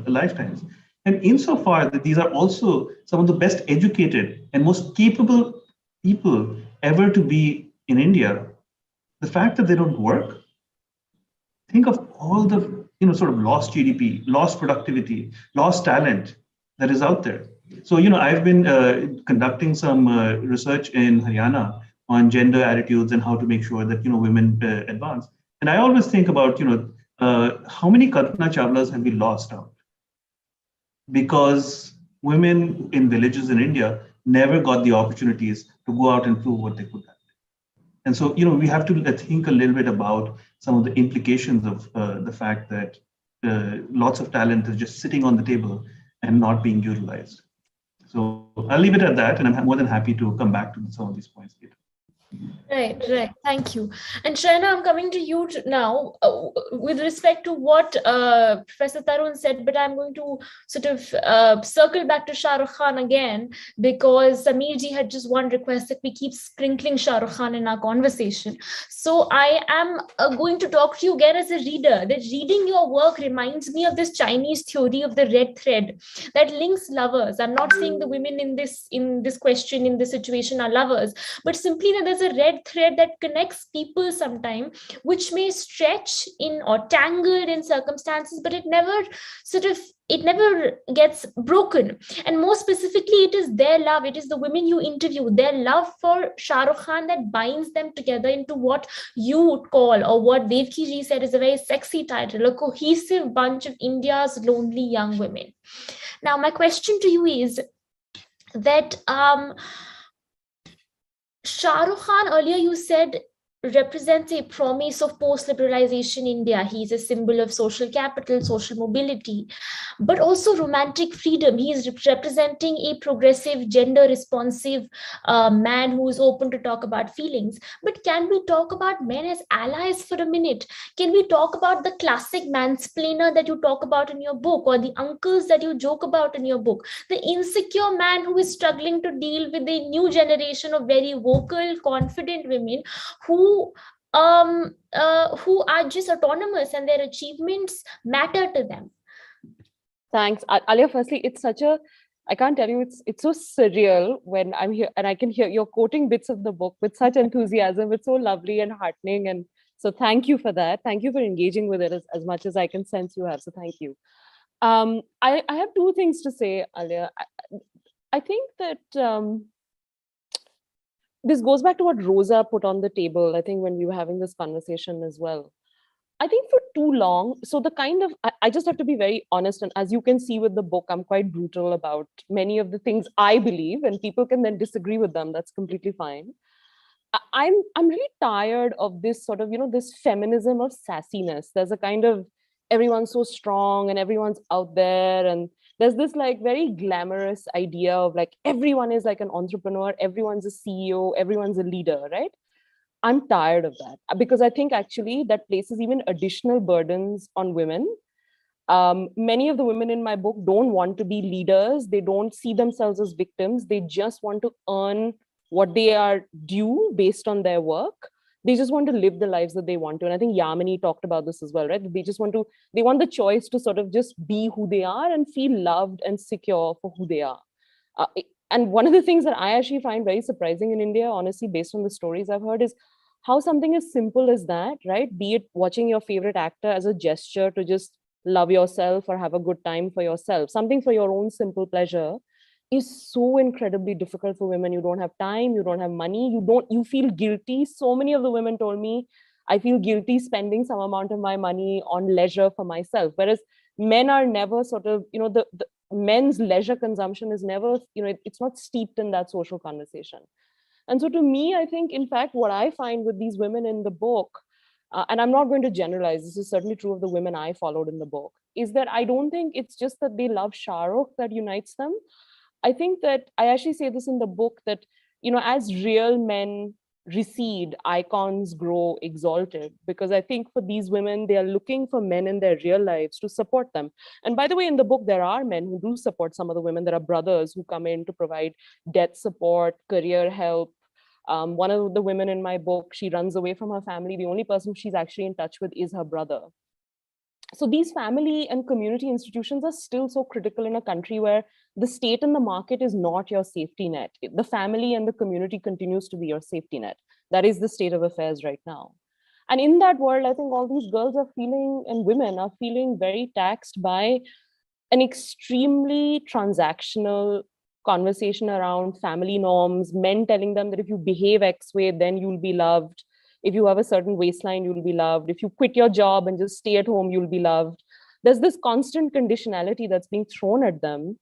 lifetimes. And insofar that these are also some of the best educated and most capable people ever to be in India, the fact that they don't work, think of all the, sort of lost GDP, lost productivity, lost talent that is out there. So, I've been conducting some research in Haryana on gender attitudes and how to make sure that, women advance. And I always think about, how many Kalpana Chawlas have we lost out? Because women in villages in India never got the opportunities to go out and prove what they could have. And so, we have to think a little bit about some of the implications of the fact that lots of talent is just sitting on the table and not being utilized. So I'll leave it at that, and I'm more than happy to come back to some of these points later. Right. Thank you. And Shreya, I'm coming to you now with respect to what Professor Tarun said, but I'm going to sort of circle back to Shah Rukh Khan again, because Sameer ji had just one request that we keep sprinkling Shah Rukh Khan in our conversation. So I am going to talk to you again as a reader, that reading your work reminds me of this Chinese theory of the red thread that links lovers. I'm not saying the women in this question, in this situation, are lovers, but simply that there's a red thread that connects people sometime, which may stretch in or tangled in circumstances, but it never gets broken. And more specifically, it is their love, it is the women you interview, their love for Shah Rukh Khan that binds them together into what you would call, or what Devki ji said is a very sexy title, a cohesive bunch of India's lonely young women. Now, my question to you is that Shah Rukh Khan, earlier you said, represents a promise of post-liberalization India. He is a symbol of social capital, social mobility, but also romantic freedom. He is representing a progressive, gender-responsive man who is open to talk about feelings. But can we talk about men as allies for a minute? Can we talk about the classic mansplainer that you talk about in your book, or the uncles that you joke about in your book? The insecure man who is struggling to deal with a new generation of very vocal, confident women who are just autonomous and their achievements matter to them. Thanks, Alia. Firstly, it's such a, I can't tell you, it's so surreal when I'm here and I can hear you're quoting bits of the book with such enthusiasm. It's so lovely and heartening, and so thank you for that. Thank you for engaging with it as much as I can sense you have. So thank you. I have two things to say, Alia. I think that this goes back to what Rosa put on the table, I think, when we were having this conversation as well. I think for too long, so the kind of, I just have to be very honest. And as you can see with the book, I'm quite brutal about many of the things I believe, and people can then disagree with them. That's completely fine. I'm really tired of this sort of, this feminism of sassiness. There's a kind of, everyone's so strong and everyone's out there, and there's this like very glamorous idea of like everyone is like an entrepreneur, everyone's a CEO, everyone's a leader, right? I'm tired of that, because I think actually that places even additional burdens on women. Many of the women in my book don't want to be leaders. They don't see themselves as victims. They just want to earn what they are due based on their work. They just want to live the lives that they want to. And I think Yamini talked about this as well, right? They want the choice to sort of just be who they are and feel loved and secure for who they are. And one of the things that I actually find very surprising in India, honestly, based on the stories I've heard, is how something as simple as that, right? Be it watching your favorite actor as a gesture to just love yourself or have a good time for yourself, something for your own simple pleasure, is so incredibly difficult for women. You don't have time, you don't have money, you feel guilty. So many of the women told me, I feel guilty spending some amount of my money on leisure for myself. Whereas men are never sort of, the men's leisure consumption is never, it's not steeped in that social conversation. And so to me, I think, in fact, what I find with these women in the book, and I'm not going to generalize, this is certainly true of the women I followed in the book, is that I don't think it's just that they love Shah Rukh that unites them. I think that I actually say this in the book that, as real men recede, icons grow exalted, because I think for these women, they are looking for men in their real lives to support them. And by the way, in the book, there are men who do support some of the women. There are brothers who come in to provide debt support, career help. One of the women in my book, she runs away from her family. The only person she's actually in touch with is her brother. So these family and community institutions are still so critical in a country where the state and the market is not your safety net. The family and the community continues to be your safety net. That is the state of affairs right now. And in that world, I think all these girls are feeling, and women are feeling, very taxed by an extremely transactional conversation around family norms, men telling them that if you behave X way, then you'll be loved. If you have a certain waistline, you'll be loved. If you quit your job and just stay at home, you'll be loved. There's this constant conditionality that's being thrown at them.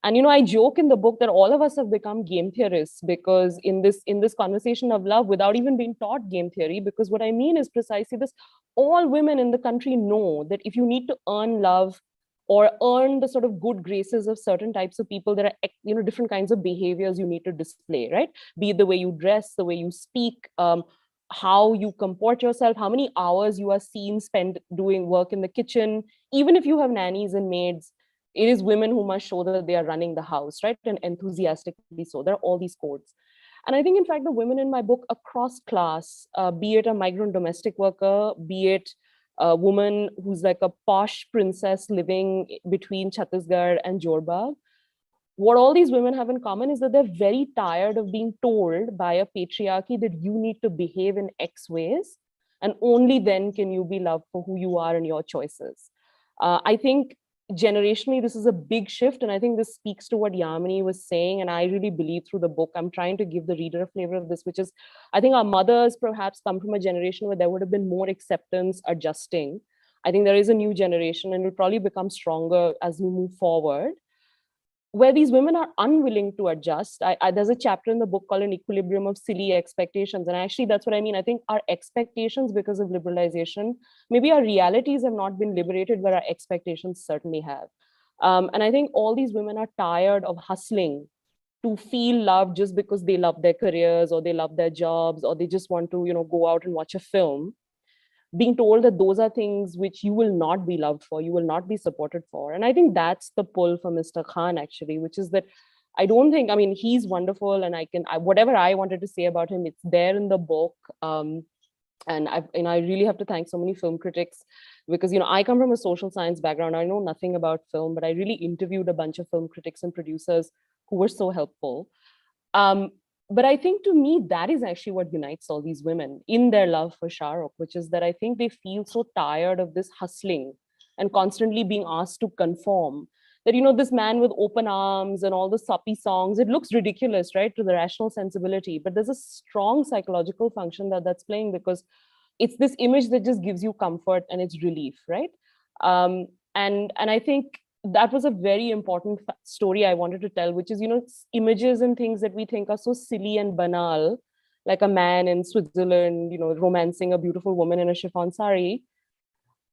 And I joke in the book that all of us have become game theorists, because in this conversation of love, without even being taught game theory, because what I mean is precisely this: all women in the country know that if you need to earn love or earn the sort of good graces of certain types of people, there are different kinds of behaviors you need to display, right? Be it the way you dress, the way you speak, how you comport yourself, how many hours you are seen spent doing work in the kitchen. Even if you have nannies and maids, it is women who must show that they are running the house, right? And enthusiastically so. There are all these codes. And I think, in fact, the women in my book across class, be it a migrant domestic worker, be it a woman who's like a posh princess living between Chhattisgarh and Jorbag, what all these women have in common is that they're very tired of being told by a patriarchy that you need to behave in X ways, and only then can you be loved for who you are and your choices. I think generationally, this is a big shift. And I think this speaks to what Yamini was saying. And I really believe through the book, I'm trying to give the reader a flavor of this, which is, I think our mothers perhaps come from a generation where there would have been more acceptance, adjusting. I think there is a new generation, and it will probably become stronger as we move forward, where these women are unwilling to adjust. There's a chapter in the book called An Equilibrium of Silly Expectations. And actually, that's what I mean. I think our expectations, because of liberalization, maybe our realities have not been liberated, but our expectations certainly have. And I think all these women are tired of hustling to feel loved just because they love their careers, or they love their jobs, or they just want to, go out and watch a film, being told that those are things which you will not be loved for, you will not be supported for. And I think that's the pull for Mr. Khan, actually, which is that I don't think, he's wonderful, and whatever I wanted to say about him, it's there in the book. And I really have to thank so many film critics, because, I come from a social science background. I know nothing about film, but I really interviewed a bunch of film critics and producers who were so helpful. But I think, to me, that is actually what unites all these women in their love for Shah Rukh, which is that I think they feel so tired of this hustling and constantly being asked to conform, that, this man with open arms and all the soppy songs, it looks ridiculous, right, to the rational sensibility. But there's a strong psychological function that's playing, because it's this image that just gives you comfort and it's relief, right? And I think that was a very important story I wanted to tell, which is, images and things that we think are so silly and banal, like a man in Switzerland, romancing a beautiful woman in a chiffon sari.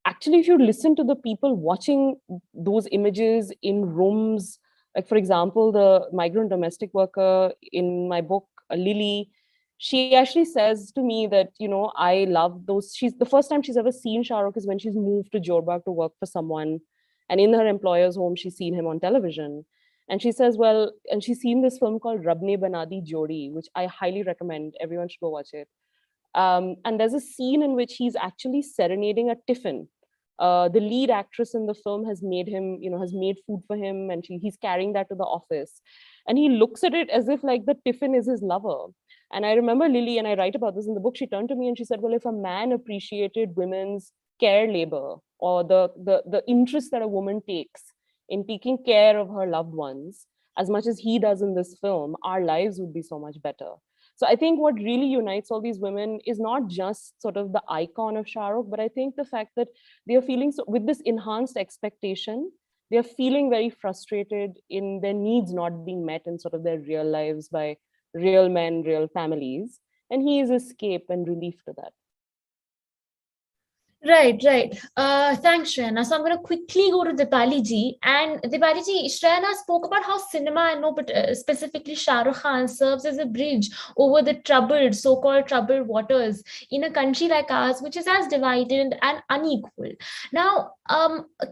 Actually, if you listen to the people watching those images in rooms, like, for example, the migrant domestic worker in my book, Lily, she actually says to me that, I love those. The first time she's ever seen Shah Rukh is when she's moved to Jorbag to work for someone. And in her employer's home, she's seen him on television. And she says, and she's seen this film called Rab Ne Bana Di Jodi, which I highly recommend. Everyone should go watch it. And there's a scene in which he's actually serenading a tiffin. The lead actress in the film has made him, has made food for him, and he's carrying that to the office. And he looks at it as if like the tiffin is his lover. And I remember Lily, and I write about this in the book, she turned to me and she said, well, if a man appreciated women's care labor, or the interest that a woman takes in taking care of her loved ones, as much as he does in this film, our lives would be so much better. So I think what really unites all these women is not just sort of the icon of Shah Rukh, but I think the fact that they are feeling, with this enhanced expectation, they are feeling very frustrated in their needs not being met in sort of their real lives by real men, real families. And he is escape and relief to that. Right. Thanks, Shreyana. So I'm going to quickly go to Dipali ji. And Dipali ji, Shreyana spoke about how cinema, but specifically Shah Rukh Khan, serves as a bridge over the so-called troubled waters in a country like ours, which is as divided and unequal. Now,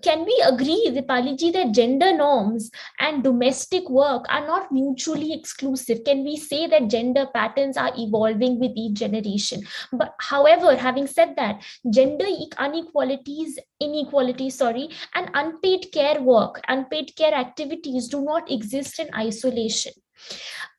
can we agree, Dipali ji, that gender norms and domestic work are not mutually exclusive? Can we say that gender patterns are evolving with each generation? But however, having said that, gender inequalities, and unpaid care work, unpaid care activities do not exist in isolation.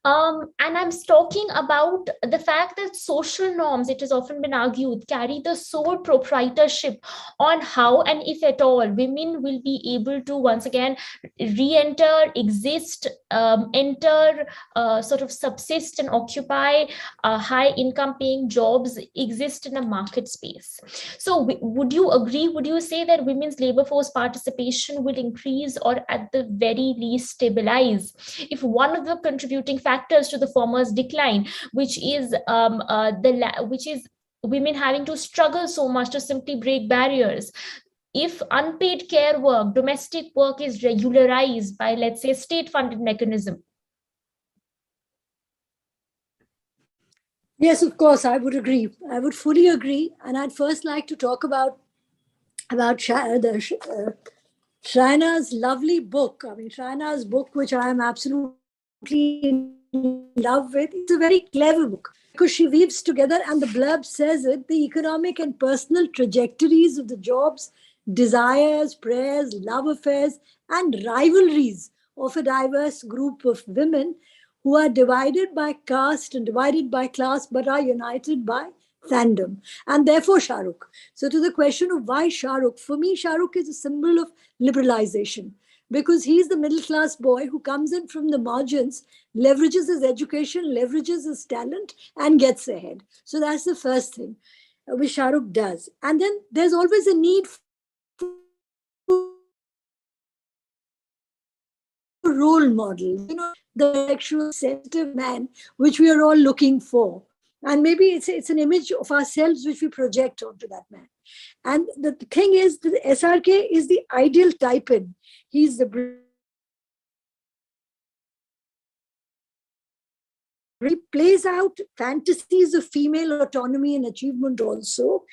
And I'm talking about the fact that social norms, it has often been argued, carry the sole proprietorship on how and if at all women will be able to once again re-enter, exist, sort of subsist and occupy high income paying jobs, exist in a market space. So would you agree, would you say that women's labor force participation will increase, or at the very least stabilize, if one of the contributing factors to the former's decline, which is women having to struggle so much to simply break barriers, if unpaid care work, domestic work is regularized by, let's say, state-funded mechanism? Yes, of course, I would agree. I would fully agree. And I'd first like to talk about Shaina's lovely book. I mean, Shaina's book, which I am absolutely in love with, it's a very clever book because she weaves together, and the blurb says it, the economic and personal trajectories of the jobs, desires, prayers, love affairs, and rivalries of a diverse group of women who are divided by caste and divided by class, but are united by fandom, and therefore Shah Rukh. So, to the question of why Shah Rukh, for me, Shah Rukh is a symbol of liberalization because he's the middle class boy who comes in from the margins, leverages his education, leverages his talent, and gets ahead. So, that's the first thing which Shah Rukh does. And then there's always a need for role models, the sexual sensitive man, which we are all looking for. And maybe it's an image of ourselves which we project onto that man. And the thing is, the SRK is the ideal type in. He's the he plays out fantasies of female autonomy and achievement also.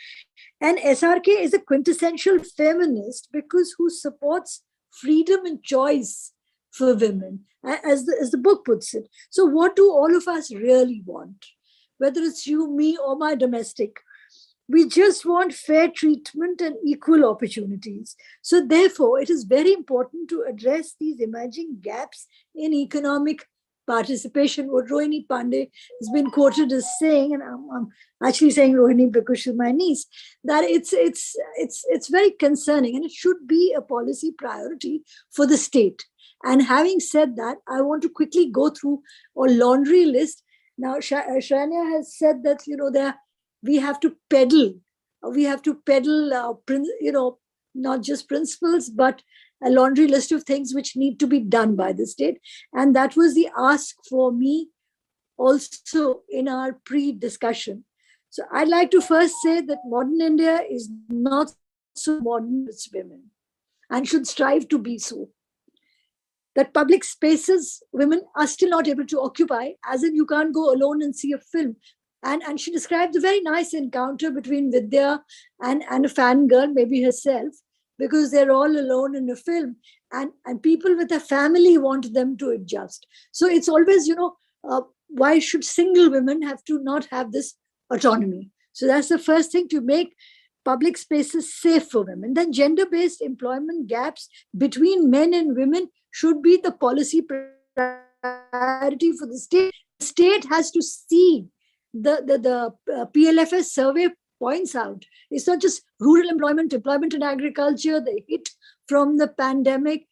And SRK is a quintessential feminist because who supports freedom and choice for women, as the book puts it. So what do all of us really want? Whether it's you, me, or my domestic, we just want fair treatment and equal opportunities. So therefore, it is very important to address these emerging gaps in economic participation. What Rohini Pandey has been quoted as saying, and I'm actually saying Rohini because she's my niece, that it's very concerning and it should be a policy priority for the state. And having said that, I want to quickly go through a laundry list. Now, Shania has said that, we have to peddle. We have to peddle, not just principles, but a laundry list of things which need to be done by the state. And that was the ask for me also in our pre-discussion. So I'd like to first say that modern India is not so modern as women and should strive to be so. That public spaces women are still not able to occupy, as in you can't go alone and see a film. And she described a very nice encounter between Vidya and a fangirl, maybe herself, because they're all alone in a film. And people with a family want them to adjust. So it's always, why should single women have to not have this autonomy? So that's the first thing, to make public spaces safe for women. Then gender-based employment gaps between men and women should be the policy priority for the state. The state has to see the PLFS survey points out. It's not just rural employment in agriculture, the hit from the pandemic.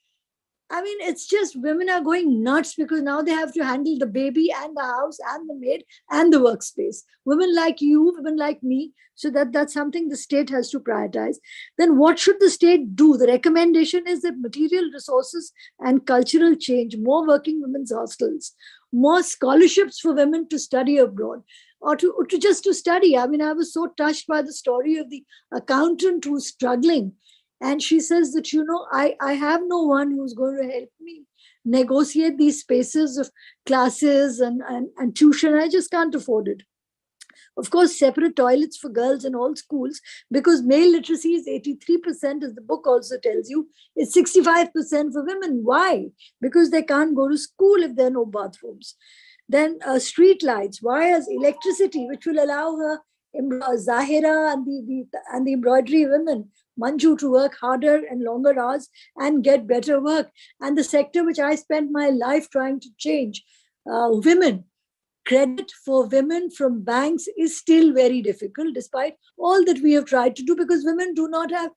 I mean, it's just women are going nuts because now they have to handle the baby and the house and the maid and the workspace. Women like you, women like me. So that's something the state has to prioritize. Then what should the state do? The recommendation is that material resources and cultural change, more working women's hostels, more scholarships for women to study abroad, or to just to study. I mean, I was so touched by the story of the accountant who's struggling. And she says that, I have no one who's going to help me negotiate these spaces of classes and tuition. I just can't afford it. Of course, separate toilets for girls in all schools, because male literacy is 83%, as the book also tells you. It's 65% for women. Why? Because they can't go to school if there are no bathrooms. Then street lights, wires, electricity, which will allow her, Zahira and the embroidery women, Manju, to work harder and longer hours and get better work. And the sector which I spent my life trying to change, women. Credit for women from banks is still very difficult, despite all that we have tried to do, because women do not have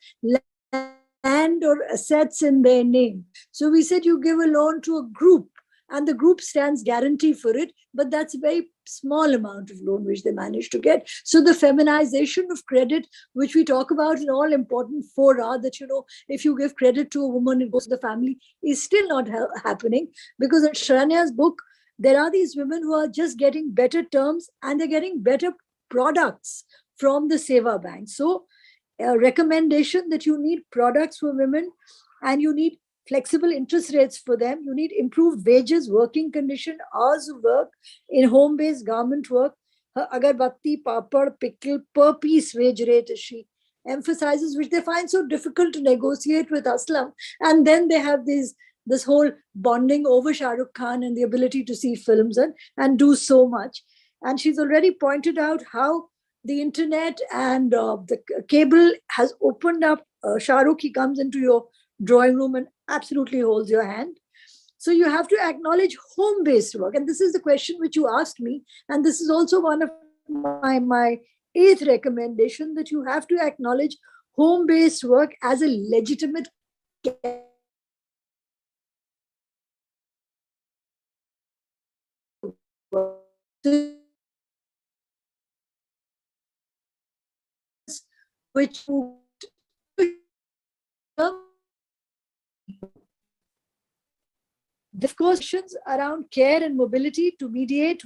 land or assets in their name. So we said you give a loan to a group, and the group stands guarantee for it, but that's a very small amount of loan which they manage to get. So the feminization of credit, which we talk about in all important fora, that, if you give credit to a woman, it goes to the family, is still not happening, because in Shranya's book, there are these women who are just getting better terms and they're getting better products from the Seva Bank. So recommendation that you need products for women and you need flexible interest rates for them. You need improved wages, working condition, hours of work in home-based garment work. Her agarbatti, papad, pickle per piece wage rate, as she emphasizes, which they find so difficult to negotiate with Aslam. And then they have this whole bonding over Shah Rukh Khan and the ability to see films and do so much. And she's already pointed out how the internet and the cable has opened up. Shah Rukh, he comes into your drawing room and absolutely holds your hand. So you have to acknowledge home-based work. And this is the question which you asked me. And this is also one of my 8th recommendation, that you have to acknowledge home-based work as a legitimate which of course, questions around care and mobility to mediate.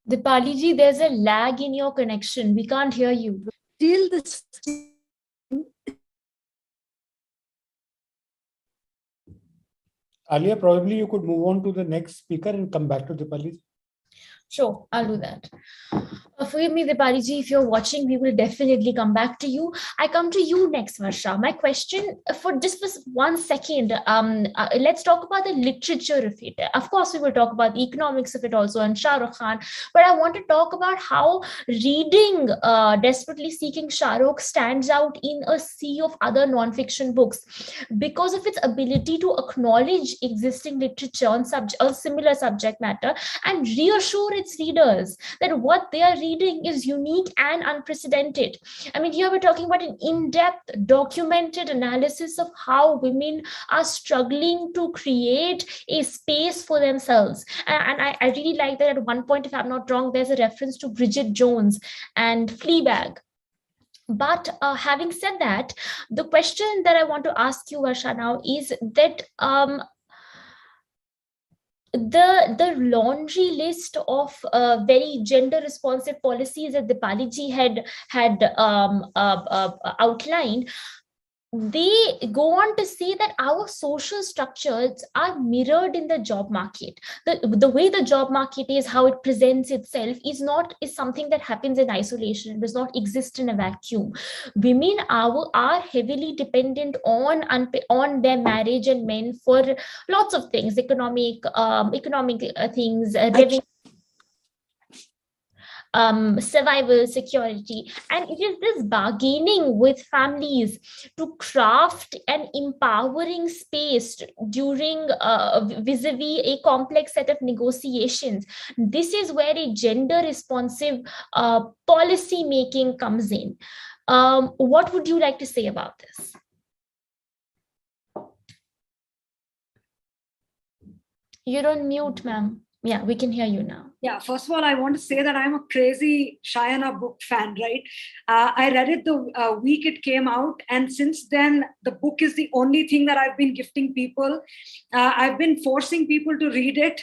Dipali ji, there's a lag in your connection. We can't hear you. Till this. Alia, probably you could move on to the next speaker and come back to Dipali. Sure, I'll do that. Forgive me, Dipali ji, if you're watching, we will definitely come back to you. I come to you next, Varsha. My question for just for 1 second, let's talk about the literature of it. Of course, we will talk about the economics of it also and Shah Rukh Khan, but I want to talk about how reading Desperately Seeking Shah Rukh stands out in a sea of other non-fiction books because of its ability to acknowledge existing literature on similar subject matter and reassure its readers that what they are reading is unique and unprecedented. I mean, here we're talking about an in-depth, documented analysis of how women are struggling to create a space for themselves. And I really like that at one point, if I'm not wrong, there's a reference to Bridget Jones and Fleabag. But having said that, the question that I want to ask you, Varsha, now is that the laundry list of very gender responsive policies that Dipali ji had outlined, they go on to say that our social structures are mirrored in the job market. The way the job market is, how it presents itself is something that happens in isolation. It does not exist in a vacuum. Women are heavily dependent on their marriage and men for lots of things, economic things, revenue, survival, security, and it is this bargaining with families to craft an empowering space during vis-a-vis a complex set of negotiations. This is where a gender responsive policy making comes in. What would you like to say about this? You're on mute, ma'am. Yeah, we can hear you now. Yeah, first of all, I want to say that I'm a crazy Shayana book fan, right? I read it the week it came out. And since then, the book is the only thing that I've been gifting people. I've been forcing people to read it,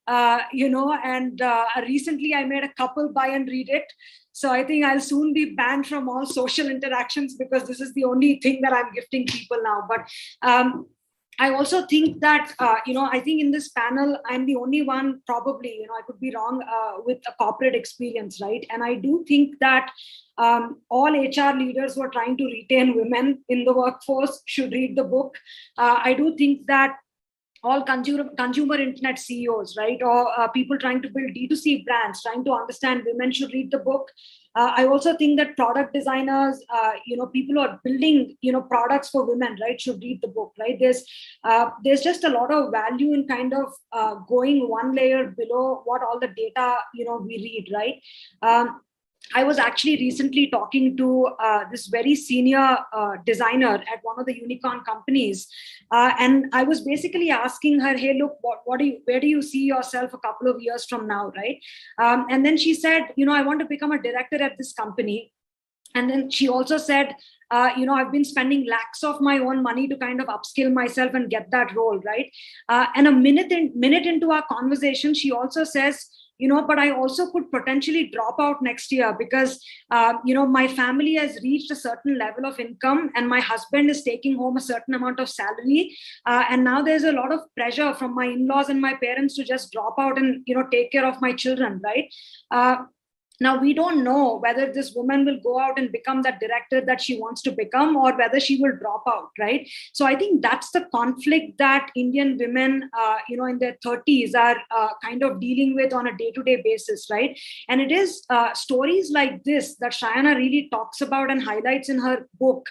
and recently I made a couple buy and read it. So I think I'll soon be banned from all social interactions because this is the only thing that I'm gifting people now. But I also think that, I think in this panel, I'm the only one probably, I could be wrong, with a corporate experience, right? And I do think that all HR leaders who are trying to retain women in the workforce should read the book. I do think that all consumer internet CEOs, right, or people trying to build D2C brands, trying to understand women should read the book. I also think that product designers, people who are building, products for women, right, should read the book, right? There's just a lot of value in kind of going one layer below what all the data, we read, right? I was actually recently talking to this very senior designer at one of the unicorn companies. And I was basically asking her, hey, look, where do you see yourself a couple of years from now, right? And then she said, I want to become a director at this company. And then she also said, I've been spending lakhs of my own money to kind of upskill myself and get that role, right? And a minute into our conversation, she also says, but I also could potentially drop out next year because, my family has reached a certain level of income and my husband is taking home a certain amount of salary. And now there's a lot of pressure from my in-laws and my parents to just drop out and, take care of my children, right? Now, we don't know whether this woman will go out and become that director that she wants to become or whether she will drop out, right? So I think that's the conflict that Indian women, in their 30s are kind of dealing with on a day-to-day basis, right? And it is stories like this that Shayana really talks about and highlights in her book,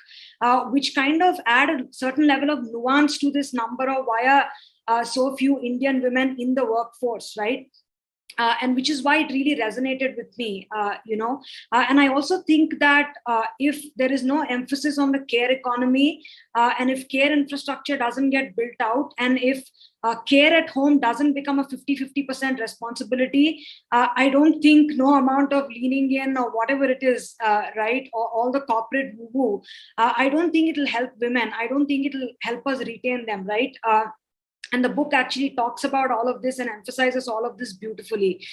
which kind of add a certain level of nuance to this number of why are so few Indian women in the workforce, right? And which is why it really resonated with me, and I also think that if there is no emphasis on the care economy and if care infrastructure doesn't get built out and if care at home doesn't become a 50% responsibility, I don't think no amount of leaning in or whatever it is, right, or all the corporate woo-woo, I don't think it'll help women. I don't think it'll help us retain them, right? And the book actually talks about all of this and emphasizes all of this beautifully.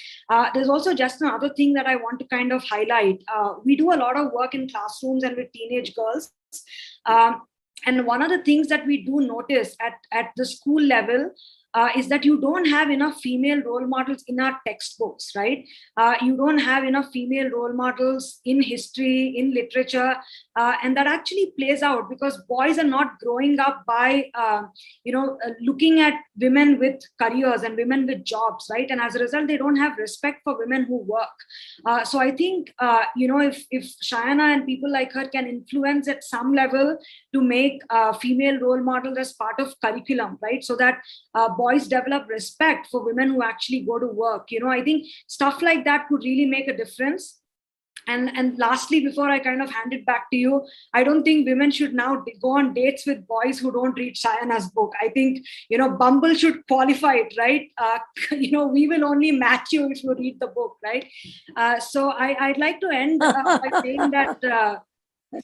There's also just another thing that I want to kind of highlight. We do a lot of work in classrooms and with teenage girls. And one of the things that we do notice at the school level is that you don't have enough female role models in our textbooks, right? You don't have enough female role models in history, in literature, and that actually plays out because boys are not growing up by, looking at women with careers and women with jobs, right? And as a result, they don't have respect for women who work. So I think, if Shayana and people like her can influence at some level to make female role models as part of curriculum, right? So that boys develop respect for women who actually go to work. I think stuff like that could really make a difference. And lastly, before I kind of hand it back to you, I don't think women should now go on dates with boys who don't read Shayana's book. I think, Bumble should qualify it, right? We will only match you if you read the book, right? So I'd like to end by saying that,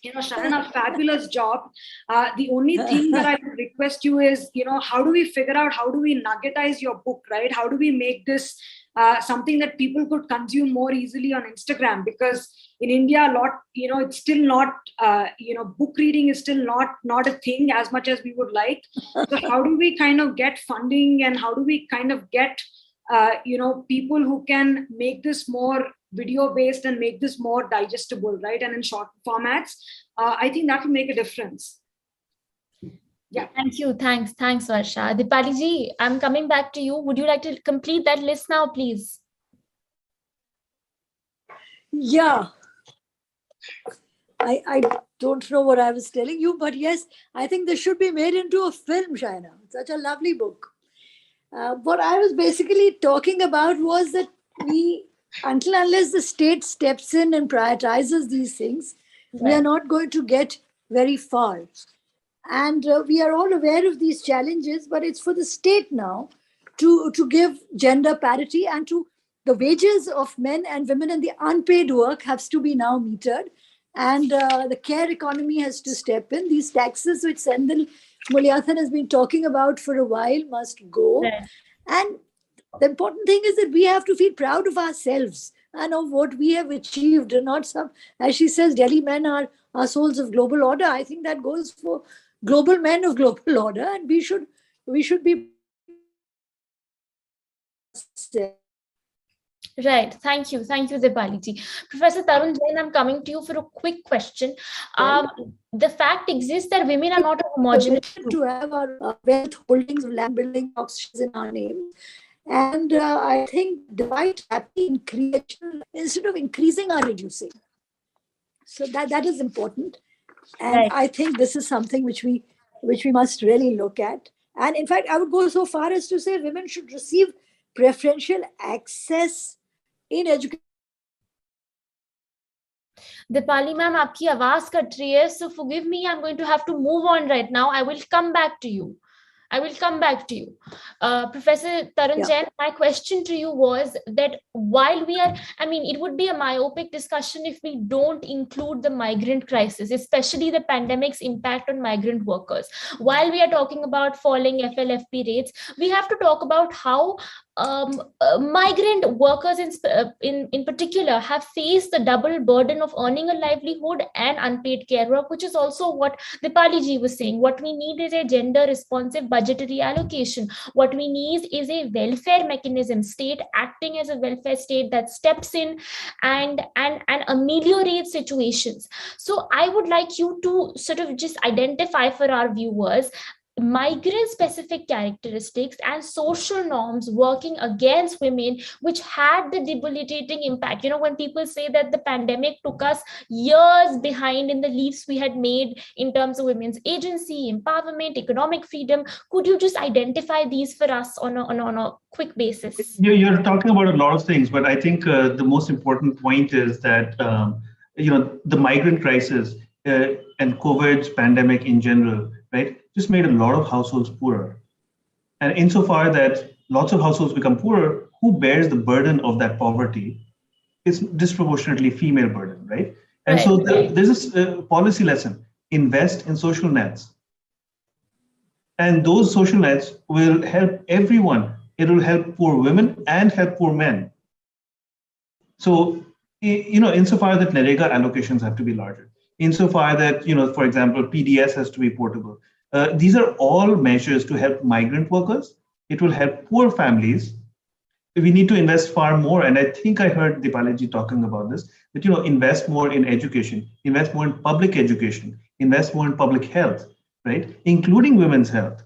Shayana, fabulous job. The only thing that I would request you is, how do we figure out, how do we nuggetize your book, right? How do we make this something that people could consume more easily on Instagram? Because in India, a lot, it's still not, book reading is still not a thing as much as we would like. So how do we kind of get funding and how do we kind of get, people who can make this more video based and make this more digestible, right? And in short formats, I think that will make a difference. Yeah. Thank you. Thanks, Varsha. Dipali ji, I'm coming back to you. Would you like to complete that list now, please? Yeah. I don't know what I was telling you, but yes, I think this should be made into a film, Shayana. Such a lovely book. What I was basically talking about was that unless the state steps in and prioritizes these things, we are not going to get very far. And we are all aware of these challenges, but it's for the state now to give gender parity and to the wages of men and women and the unpaid work has to be now metered. And the care economy has to step in. These taxes which Sendil Mulyathan has been talking about for a while must go. Right. And the important thing is that we have to feel proud of ourselves and of what we have achieved, and not some, as she says, Delhi men are souls of global order. I think that goes for global men of global order, and we should be. Right. Thank you, Dipali ji. Professor Tarun Jain, I'm coming to you for a quick question. The fact exists that women are not a homogeneous group. To have our wealth holdings of land building options in our name. And I think despite happy in creation, instead of increasing or reducing. So that is important. And right. I think this is something which we must really look at. And in fact, I would go so far as to say women should receive preferential access in education. Dipali ma'am, आपकी आवाज cut रही है, so forgive me, I'm going to have to move on right now. I will come back to you. Professor Tarun Jain, my question to you was that while we are, it would be a myopic discussion if we don't include the migrant crisis, especially the pandemic's impact on migrant workers. While we are talking about falling FLFP rates, we have to talk about how migrant workers in particular have faced the double burden of earning a livelihood and unpaid care work, which is also what Dipali ji was saying. What we need is a gender responsive budgetary allocation. What we need is a welfare mechanism, state acting as a welfare state that steps in and ameliorates situations. So I would like you to sort of just identify for our viewers migrant specific characteristics and social norms working against women, which had the debilitating impact. When people say that the pandemic took us years behind in the leaps we had made in terms of women's agency, empowerment, economic freedom, could you just identify these for us on a quick basis? You're talking about a lot of things, but I think the most important point is that the migrant crisis and COVID's pandemic in general, right, just made a lot of households poorer. And insofar that lots of households become poorer, who bears the burden of that poverty? It's disproportionately female burden, right? And so there's this policy lesson: invest in social nets. And those social nets will help everyone. It will help poor women and help poor men. So, insofar that NREGA allocations have to be larger, insofar that, for example, PDS has to be portable. These are all measures to help migrant workers. It will help poor families. We need to invest far more. And I think I heard Dipali ji talking about this, that, invest more in education, invest more in public education, invest more in public health, right? Including women's health,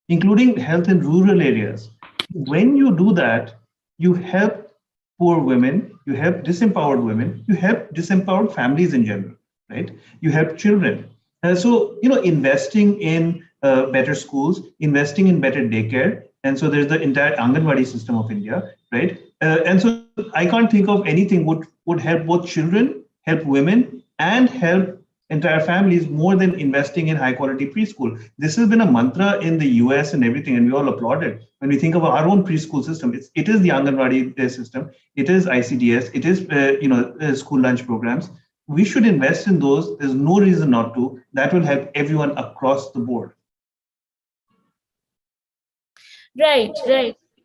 including health in rural areas. When you do that, you help poor women, you help disempowered women, you help disempowered families in general, right? You help children. So, investing in better schools, investing in better daycare. And so there's the entire Anganwadi system of India, right? And so I can't think of anything would help both children, help women, and help entire families more than investing in high quality preschool. This has been a mantra in the US and everything, and we all applaud it. When we think of our own preschool system, it is the Anganwadi system, it is ICDS, it is school lunch programs. We should invest in those. There's no reason not to. That will help everyone across the board. Right.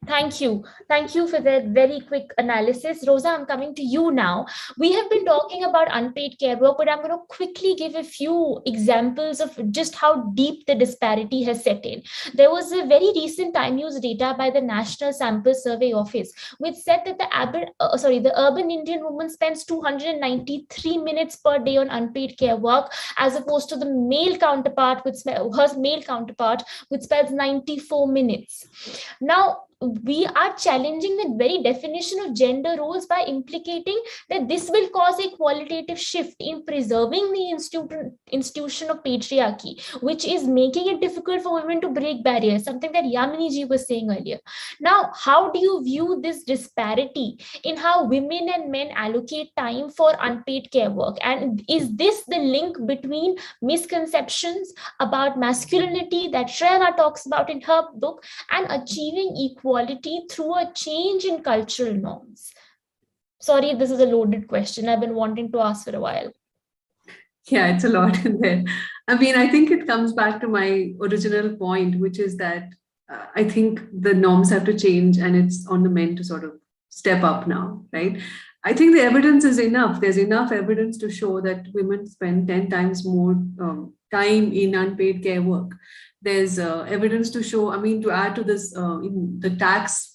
Thank you for that very quick analysis. Rosa, I'm coming to you now. We have been talking about unpaid care work, but I'm going to quickly give a few examples of just how deep the disparity has set in. There was a very recent time use data by the National Sample Survey Office, which said that the urban Indian woman spends 293 minutes per day on unpaid care work, as opposed to the male counterpart, which spends 94 minutes. Now, we are challenging the very definition of gender roles by implicating that this will cause a qualitative shift in preserving the institution of patriarchy, which is making it difficult for women to break barriers, something that Yamini ji was saying earlier. Now, how do you view this disparity in how women and men allocate time for unpaid care work? And is this the link between misconceptions about masculinity that Shreyana talks about in her book and achieving equality through a change in cultural norms? Sorry, this is a loaded question. I've been wanting to ask for a while. Yeah, it's a lot in there. I mean, I think it comes back to my original point, which is that I think the norms have to change and it's on the men to sort of step up now, right? I think the evidence is enough. There's enough evidence to show that women spend 10 times more time in unpaid care work. There's evidence to show, to add to this, in the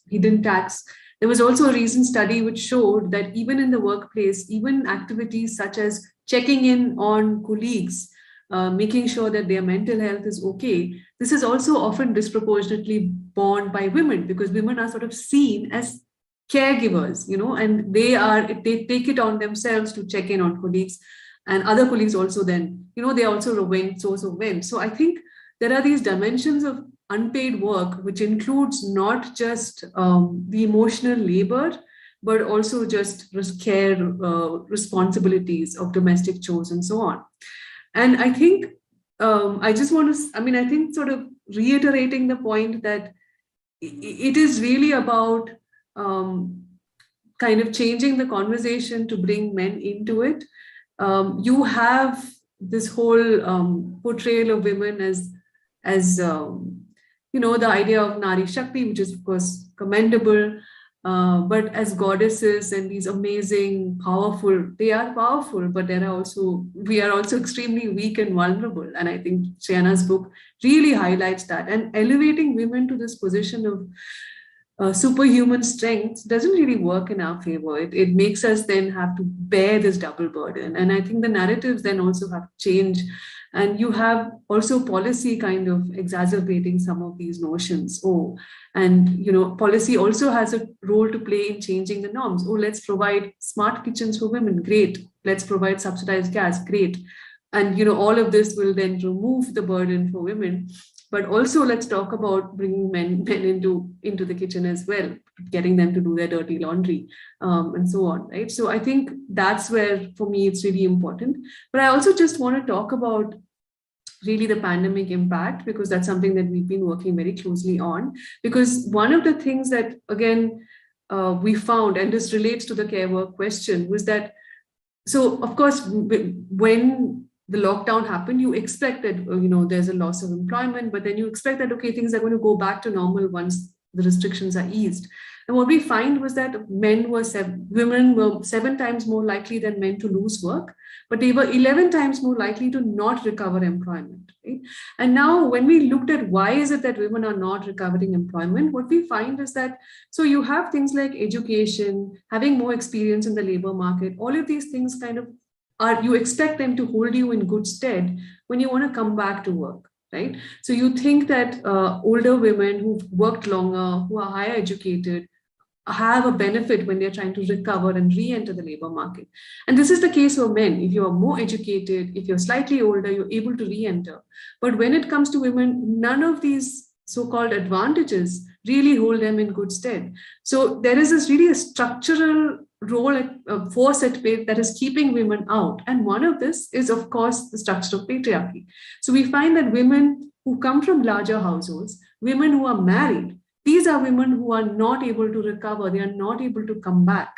hidden tax, there was also a recent study which showed that even in the workplace, even activities such as checking in on colleagues, making sure that their mental health is okay, this is also often disproportionately borne by women, because women are sort of seen as caregivers, and they take it on themselves to check in on colleagues, and other colleagues also then, they also remain source of wind. So I think there are these dimensions of unpaid work, which includes not just the emotional labor, but also just care responsibilities of domestic chores and so on. And I think I just want to, I think sort of reiterating the point that it is really about kind of changing the conversation to bring men into it. You have this whole portrayal of women as the idea of Nari Shakti, which is of course commendable. But as goddesses and these amazing, powerful, they are powerful, but we are also extremely weak and vulnerable. And I think Shreya's book really highlights that. And elevating women to this position of superhuman strength doesn't really work in our favor. It makes us then have to bear this double burden. And I think the narratives then also have to change. And you have also policy kind of exacerbating some of these notions. Policy also has a role to play in changing the norms. Let's provide smart kitchens for women. Great. Let's provide subsidized gas. Great. And, all of this will then remove the burden for women. But also let's talk about bringing men into the kitchen as well, getting them to do their dirty laundry and so on, right? So I think that's where, for me, it's really important. But I also just want to talk about really the pandemic impact, because that's something that we've been working very closely on. Because one of the things that, again, we found, and this relates to the care work question, was that, so of course, when the lockdown happened, you expect that, there's a loss of employment, but then you expect that, okay, things are going to go back to normal once the restrictions are eased. And what we find was that women were 7 times more likely than men to lose work, but they were 11 times more likely to not recover employment. Right? And now when we looked at why is it that women are not recovering employment, what we find is that, so you have things like education, having more experience in the labor market, all of these things kind of you expect them to hold you in good stead when you want to come back to work, right? So you think that older women who've worked longer, who are higher educated, have a benefit when they're trying to recover and re-enter the labor market. And this is the case for men. If you are more educated, if you're slightly older, you're able to re-enter. But when it comes to women, none of these so-called advantages really hold them in good stead. So there is this really a structural role, force at play that is keeping women out. And one of this is, of course, the structure of patriarchy. So we find that women who come from larger households, women who are married, these are women who are not able to recover. They are not able to come back.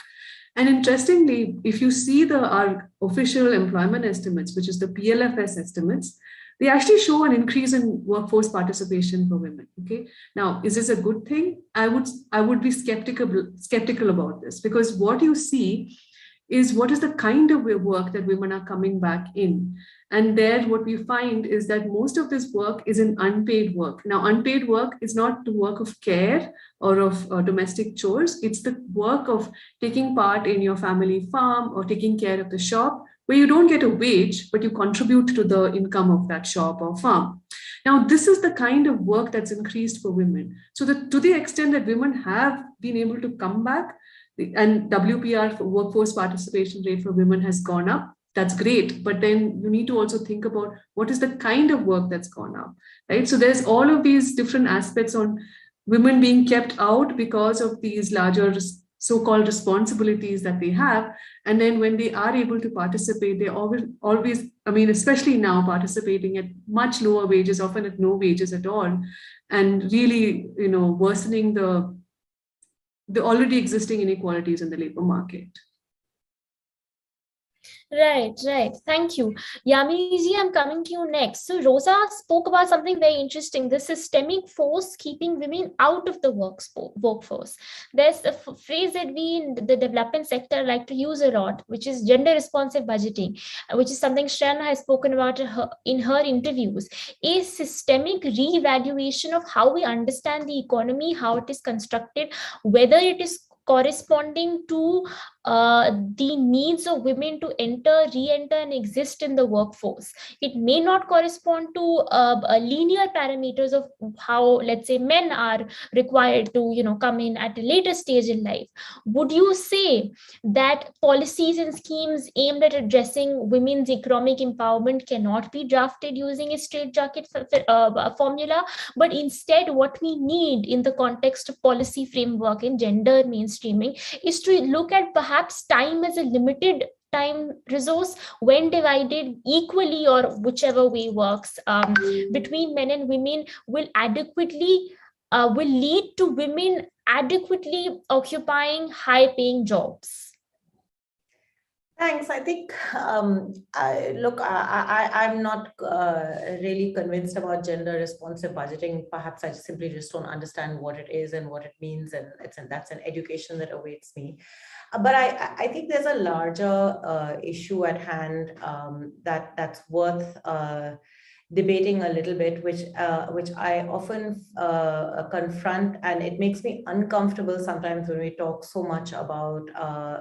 And interestingly, if you see our official employment estimates, which is the PLFS estimates, they actually show an increase in workforce participation for women. Okay. Now, is this a good thing? I would be skeptical about this, because what you see is what is the kind of work that women are coming back in. And there, what we find is that most of this work is in unpaid work. Now, unpaid work is not the work of care or of domestic chores. It's the work of taking part in your family farm or taking care of the shop, where you don't get a wage, but you contribute to the income of that shop or farm. Now, this is the kind of work that's increased for women. So to the extent that women have been able to come back, and WPR, workforce participation rate for women, has gone up, that's great. But then you need to also think about what is the kind of work that's gone up, right? So there's all of these different aspects on women being kept out because of these larger so-called responsibilities that they have. And then when they are able to participate, they always, especially now, participating at much lower wages, often at no wages at all, and really, worsening the already existing inequalities in the labor market. Right. Thank you. Yamini, I'm coming to you next. So Rosa spoke about something very interesting, the systemic force keeping women out of the workforce. There's a phrase that we in the development sector like to use a lot, which is gender responsive budgeting, which is something Shreya has spoken about in her interviews. A systemic re-evaluation of how we understand the economy, how it is constructed, whether it is corresponding to the needs of women to re-enter and exist in the workforce. It may not correspond to linear parameters of how, let's say, men are required to come in at a later stage in life. Would you say that policies and schemes aimed at addressing women's economic empowerment cannot be drafted using a straitjacket formula, but instead what we need in the context of policy framework and gender mainstreaming is to look at perhaps time as a limited time resource when divided equally, or whichever way works, between men and women will lead to women adequately occupying high paying jobs? Thanks. I think, I'm not really convinced about gender responsive budgeting. Perhaps I simply just don't understand what it is and what it means. And that's an education that awaits me. But I think there's a larger issue at hand that's worth debating a little bit, which I often confront, and it makes me uncomfortable sometimes when we talk so much about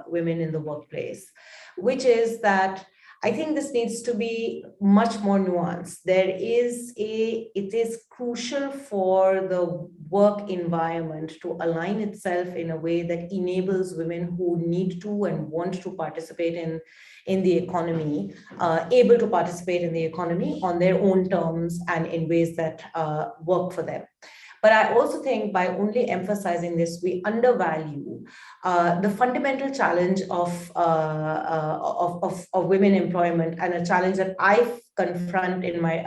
women in the workplace, which is that I think this needs to be much more nuanced. It is crucial for the work environment to align itself in a way that enables women who need to and want to participate in the economy, able to participate in the economy on their own terms and in ways that work for them. But I also think by only emphasizing this, we undervalue the fundamental challenge of women employment, and a challenge that I confront in my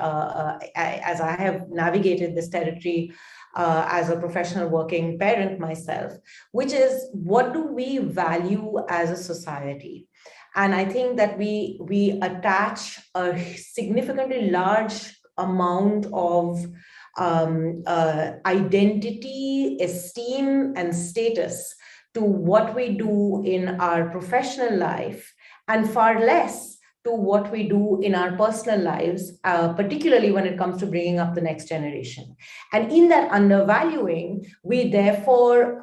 as I have navigated this territory as a professional working parent myself, which is, what do we value as a society? And I think that we attach a significantly large amount of identity, esteem, and status to what we do in our professional life, and far less to what we do in our personal lives, particularly when it comes to bringing up the next generation. And in that undervaluing, we therefore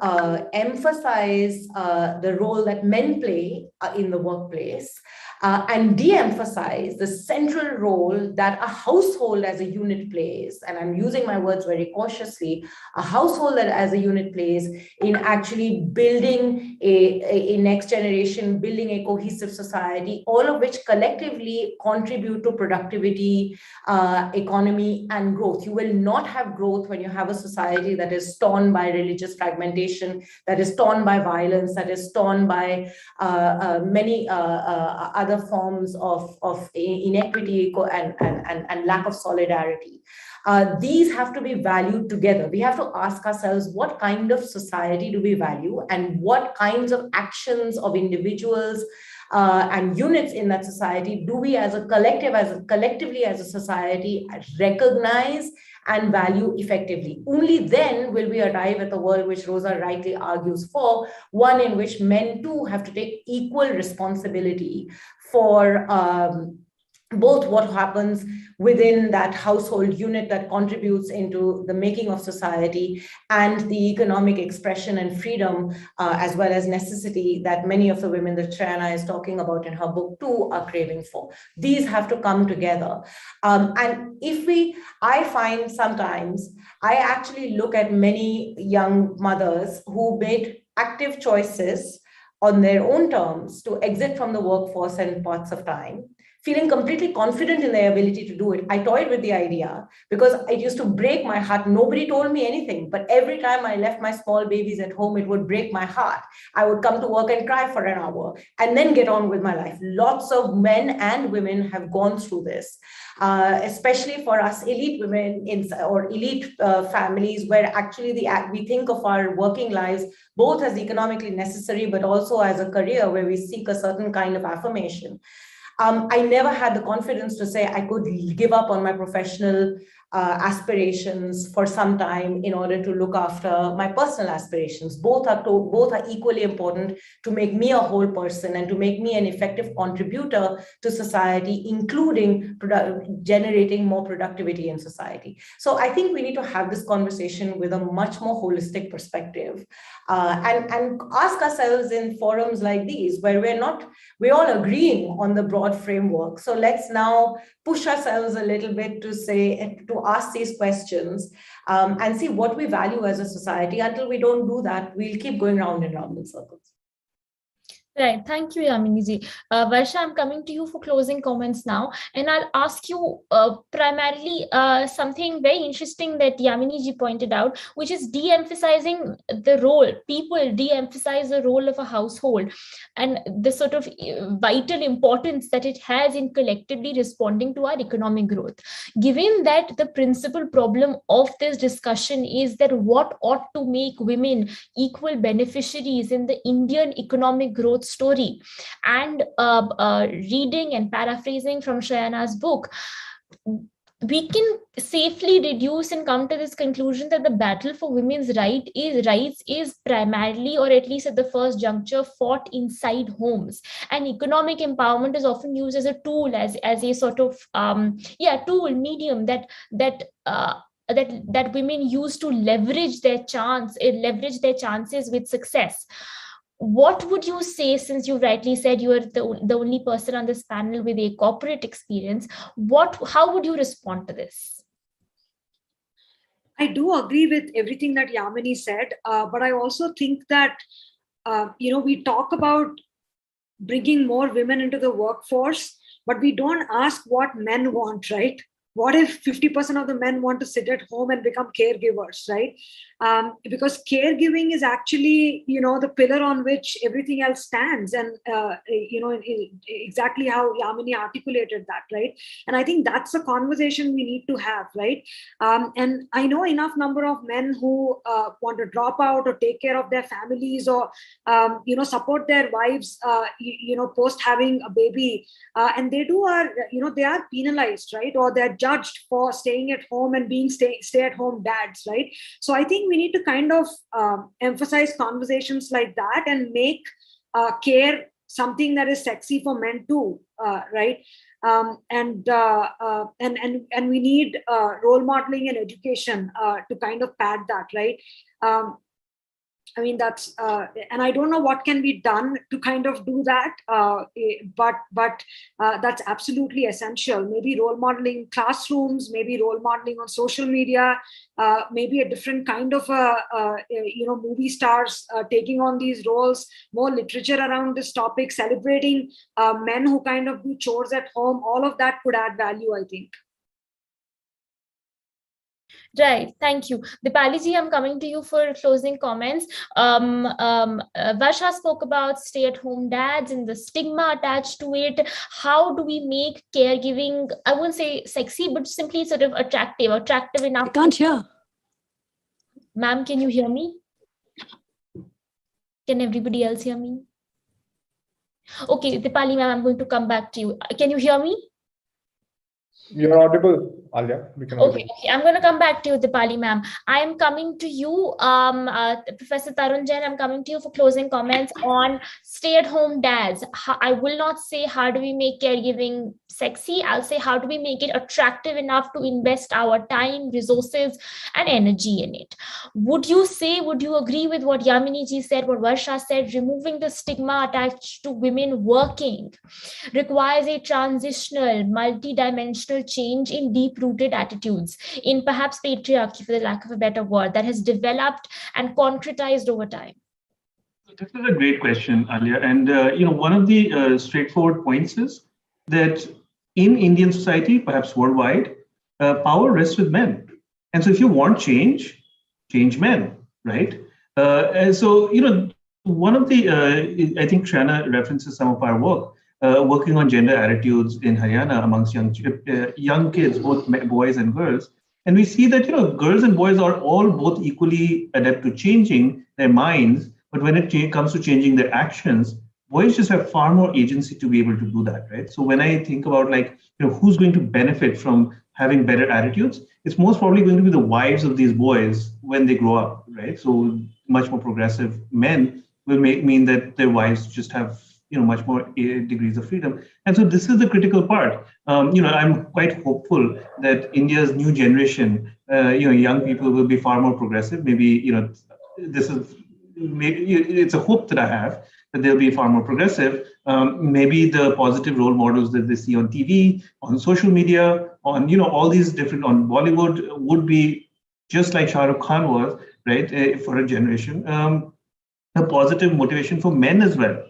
emphasize the role that men play in the workplace, and de-emphasize the central role that a household as a unit plays. And I'm using my words very cautiously. A household that as a unit plays in actually building a next generation, building a cohesive society, all of which collectively contribute to productivity, economy, and growth. You will not have growth when you have a society that is torn by religious fragmentation, that is torn by violence, that is torn by many other forms of inequity and lack of solidarity. These have to be valued together. We have to ask ourselves, what kind of society do we value, and what kinds of actions of individuals and units in that society do we as a collective, collectively as a society recognize and value effectively. Only then will we arrive at the world which Rosa rightly argues for, one in which men too have to take equal responsibility for both what happens within that household unit that contributes into the making of society, and the economic expression and freedom, as well as necessity that many of the women that Shayana is talking about in her book too are craving for. These have to come together. And I find sometimes, I actually look at many young mothers who made active choices on their own terms to exit from the workforce in parts of time, feeling completely confident in their ability to do it. I toyed with the idea because it used to break my heart. Nobody told me anything, but every time I left my small babies at home, it would break my heart. I would come to work and cry for an hour and then get on with my life. Lots of men and women have gone through this, especially for us elite women or elite families, where actually we think of our working lives both as economically necessary, but also as a career where we seek a certain kind of affirmation. I never had the confidence to say I could give up on my professional aspirations for some time in order to look after my personal aspirations. Both are equally important to make me a whole person and to make me an effective contributor to society, including generating more productivity in society. So I think we need to have this conversation with a much more holistic perspective, and ask ourselves in forums like these, where we're all agreeing on the broad framework. So let's now push ourselves a little bit to ask these questions, and see what we value as a society. Until we don't do that, we'll keep going round and round in circles. Right. Thank you, Yamini-ji. Varsha, I'm coming to you for closing comments now. And I'll ask you primarily something very interesting that Yamini-ji pointed out, which is de-emphasizing the role. People de-emphasize the role of a household and the sort of vital importance that it has in collectively responding to our economic growth. Given that the principal problem of this discussion is that what ought to make women equal beneficiaries in the Indian economic growth story. And reading and paraphrasing from Shayana's book, we can safely reduce and come to this conclusion that the battle for women's rights is primarily, or at least at the first juncture, fought inside homes. And economic empowerment is often used as a tool, as a sort of tool, medium that women use to leverage their chances with success. What would you say, since you rightly said you are the only person on this panel with a corporate experience, how would you respond to this? I do agree with everything that Yamini said, but I also think that, we talk about bringing more women into the workforce, but we don't ask what men want, right? What if 50% of the men want to sit at home and become caregivers, right? Because caregiving is actually, the pillar on which everything else stands. And, exactly how Yamini articulated that, right? And I think that's a conversation we need to have, right? And I know enough number of men who want to drop out or take care of their families or, support their wives, post having a baby. And they are penalized, right? Or they're judged for staying at home and being stay-at-home dads, right? So I think we need to kind of emphasize conversations like that and make care something that is sexy for men too, right? And we need role modeling and education to kind of pad that, right? I mean, that's, and I don't know what can be done to kind of do that, but that's absolutely essential. Maybe role modeling classrooms, maybe role modeling on social media, maybe a different kind of, movie stars taking on these roles, more literature around this topic, celebrating men who kind of do chores at home. All of that could add value, I think. Right, thank you. Dipali ji, I'm coming to you for closing comments. Varsha spoke about stay-at-home dads and the stigma attached to it. How do we make caregiving, I wouldn't say sexy, but simply sort of attractive enough? I can't hear. Ma'am, can you hear me? Can everybody else hear me? Okay, Dipali ma'am, I'm going to come back to you. Can you hear me? You're audible, Alia. We can Okay, I'm going to come back to you, Dipali ma'am. I am coming to you, Professor Tarun Jain. I'm coming to you for closing comments on stay-at-home dads. I will not say how do we make caregiving sexy. I'll say how do we make it attractive enough to invest our time, resources, and energy in it. Would you agree with what Yamini ji said, what Varsha said? Removing the stigma attached to women working requires a transitional, multi-dimensional change in deep-rooted attitudes, in perhaps patriarchy, for the lack of a better word, that has developed and concretized over time? This is a great question, Alia. And one of the straightforward points is that in Indian society, perhaps worldwide, power rests with men. And so if you want change men, right? And so, one of the, I think Shana references some of our work, working on gender attitudes in Haryana amongst young kids, both boys and girls. And we see that, girls and boys are all both equally adept to changing their minds. But when it comes to changing their actions, boys just have far more agency to be able to do that, right? So when I think about who's going to benefit from having better attitudes, it's most probably going to be the wives of these boys when they grow up, right? So much more progressive men will mean that their wives just have much more degrees of freedom. And so this is the critical part. I'm quite hopeful that India's new generation, young people will be far more progressive. Maybe, it's a hope that I have that they'll be far more progressive. Maybe the positive role models that they see on TV, on social media, on, all these different, on Bollywood would be just like Shah Rukh Khan was, right, for a generation, a positive motivation for men as well.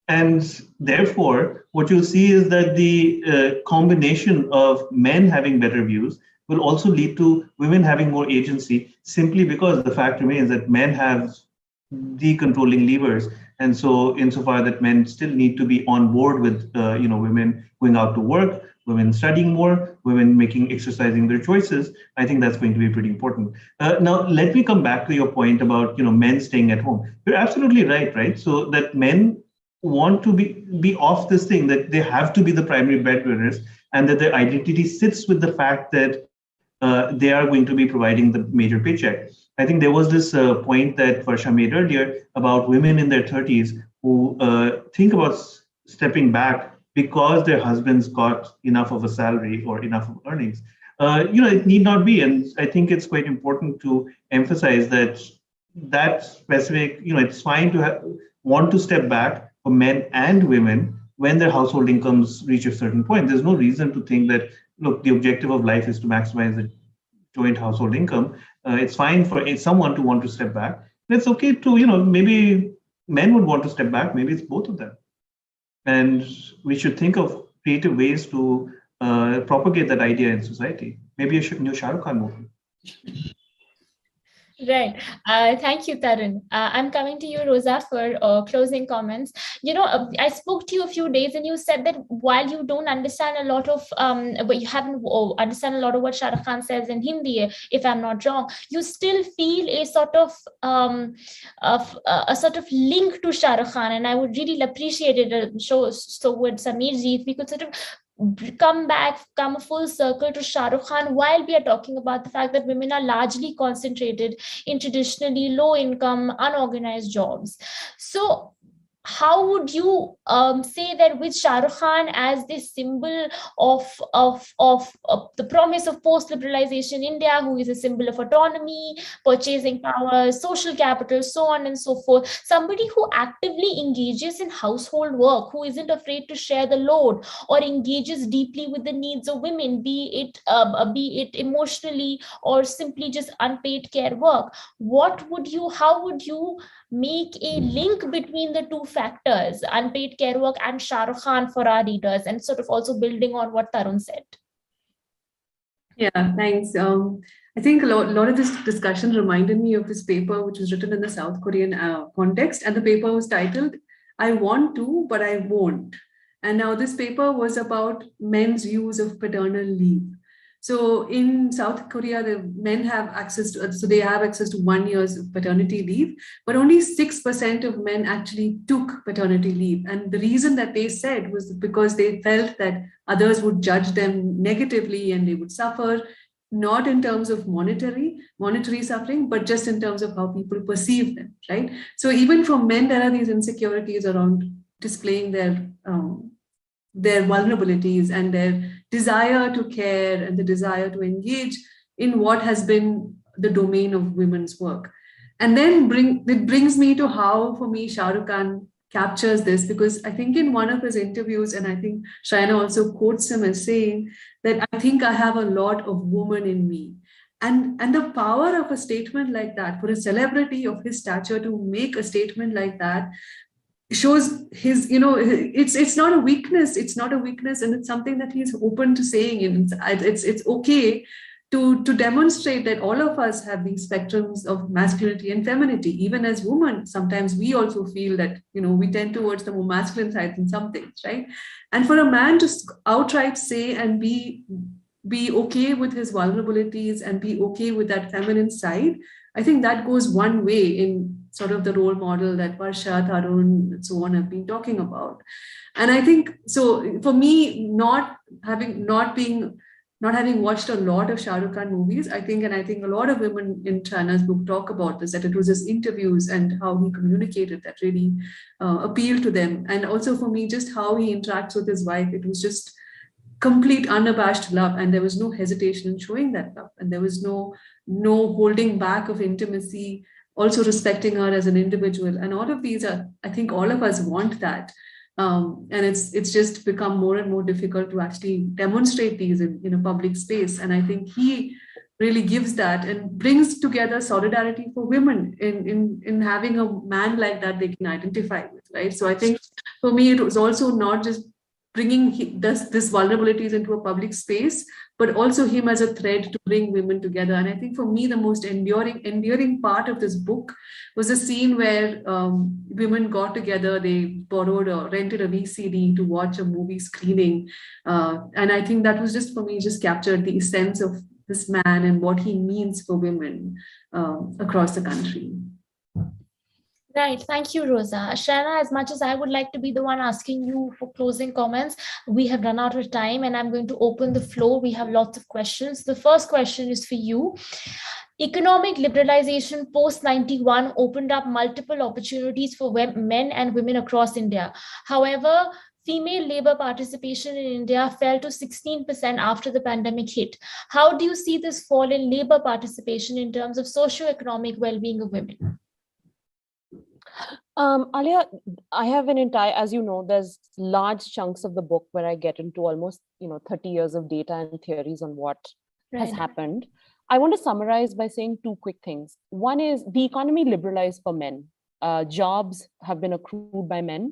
And therefore, what you'll see is that the combination of men having better views will also lead to women having more agency, simply because the fact remains that men have the controlling levers. And so insofar that men still need to be on board with women going out to work, women studying more, women exercising their choices, I think that's going to be pretty important. Now, let me come back to your point about men staying at home. You're absolutely right? So that men want to be off this thing that they have to be the primary breadwinners, and that their identity sits with the fact that they are going to be providing the major paycheck. I think there was this point that Varsha made earlier about women in their 30s who think about stepping back because their husbands got enough of a salary or enough of earnings. It need not be. And I think it's quite important to emphasize that specific, it's fine to want to step back for men and women when their household incomes reach a certain point. There's no reason to think that, look, the objective of life is to maximize the joint household income. It's fine for someone to want to step back. And it's okay to, maybe men would want to step back. Maybe it's both of them. And we should think of creative ways to propagate that idea in society. Maybe a new Shah Rukh Khan movie. Right. Thank you, Tarun. I'm coming to you, Rosa, for closing comments. I spoke to you a few days and you said that while you don't understand a lot of, but you haven't understand a lot of what Shah Rukh Khan says in Hindi, if I'm not wrong, you still feel a sort of link to Shah Rukh Khan, and I would really appreciate it. So would Sameer ji, if we could sort of come full circle to Shah Rukh Khan while we are talking about the fact that women are largely concentrated in traditionally low income, unorganized jobs. So how would you say that with Shah Rukh Khan as this symbol of the promise of post-liberalization India, who is a symbol of autonomy, purchasing power, social capital, so on and so forth, somebody who actively engages in household work, who isn't afraid to share the load or engages deeply with the needs of women, be it emotionally or simply just unpaid care work, how would you make a link between the two factors, unpaid care work and Shah Rukh Khan, for our readers, and sort of also building on what Tarun said? Yeah, thanks. I think a lot of this discussion reminded me of this paper, which was written in the South Korean context, and the paper was titled, "I Want to, but I Won't." And now this paper was about men's use of paternal leave. So in South Korea, the men have access to 1 year's paternity leave, but only 6% of men actually took paternity leave. And the reason that they said was because they felt that others would judge them negatively and they would suffer, not in terms of monetary suffering, but just in terms of how people perceive them, right? So even for men, there are these insecurities around displaying their vulnerabilities and their desire to care and the desire to engage in what has been the domain of women's work. And then it brings me to how, for me, Shah Rukh Khan captures this, because I think in one of his interviews, and I think Shayna also quotes him as saying that, "I think I have a lot of woman in me." And the power of a statement like that, for a celebrity of his stature to make a statement like that, shows his, it's not a weakness. It's not a weakness, and it's something that he's open to saying. And it's okay to demonstrate that all of us have these spectrums of masculinity and femininity. Even as women, sometimes we also feel that, we tend towards the more masculine side in some things, right? And for a man to outright say and be okay with his vulnerabilities and be okay with that feminine side, I think that goes one way in sort of the role model that Varsha, Tarun, and so on have been talking about. And I think, so for me, not having watched a lot of Shah Rukh Khan movies, I think a lot of women in China's book talk about this, that it was his interviews and how he communicated that really appealed to them. And also for me, just how he interacts with his wife, it was just complete unabashed love, and there was no hesitation in showing that love, and there was no holding back of intimacy, also respecting her as an individual. And all of these are, I think all of us want that. And it's just become more and more difficult to actually demonstrate these in a public space. And I think he really gives that and brings together solidarity for women in having a man like that they can identify with, right? So I think for me, it was also not just bringing this vulnerabilities into a public space, but also him as a thread to bring women together. And I think for me, the most enduring part of this book was a scene where women got together, they borrowed or rented a VCD to watch a movie screening. And I think that was just, for me, just captured the essence of this man and what he means for women across the country. Right. Thank you, Rosa. Shana, as much as I would like to be the one asking you for closing comments, we have run out of time and I'm going to open the floor. We have lots of questions. The first question is for you. Economic liberalization post 91 opened up multiple opportunities for men and women across India. However, female labor participation in India fell to 16% after the pandemic hit. How do you see this fall in labor participation in terms of socio-economic well-being of women? Alia, I have an entire, as you know, there's large chunks of the book where I get into almost 30 years of data and theories on what has happened. I want to summarize by saying two quick things. One is the economy liberalized for men. Jobs have been accrued by men.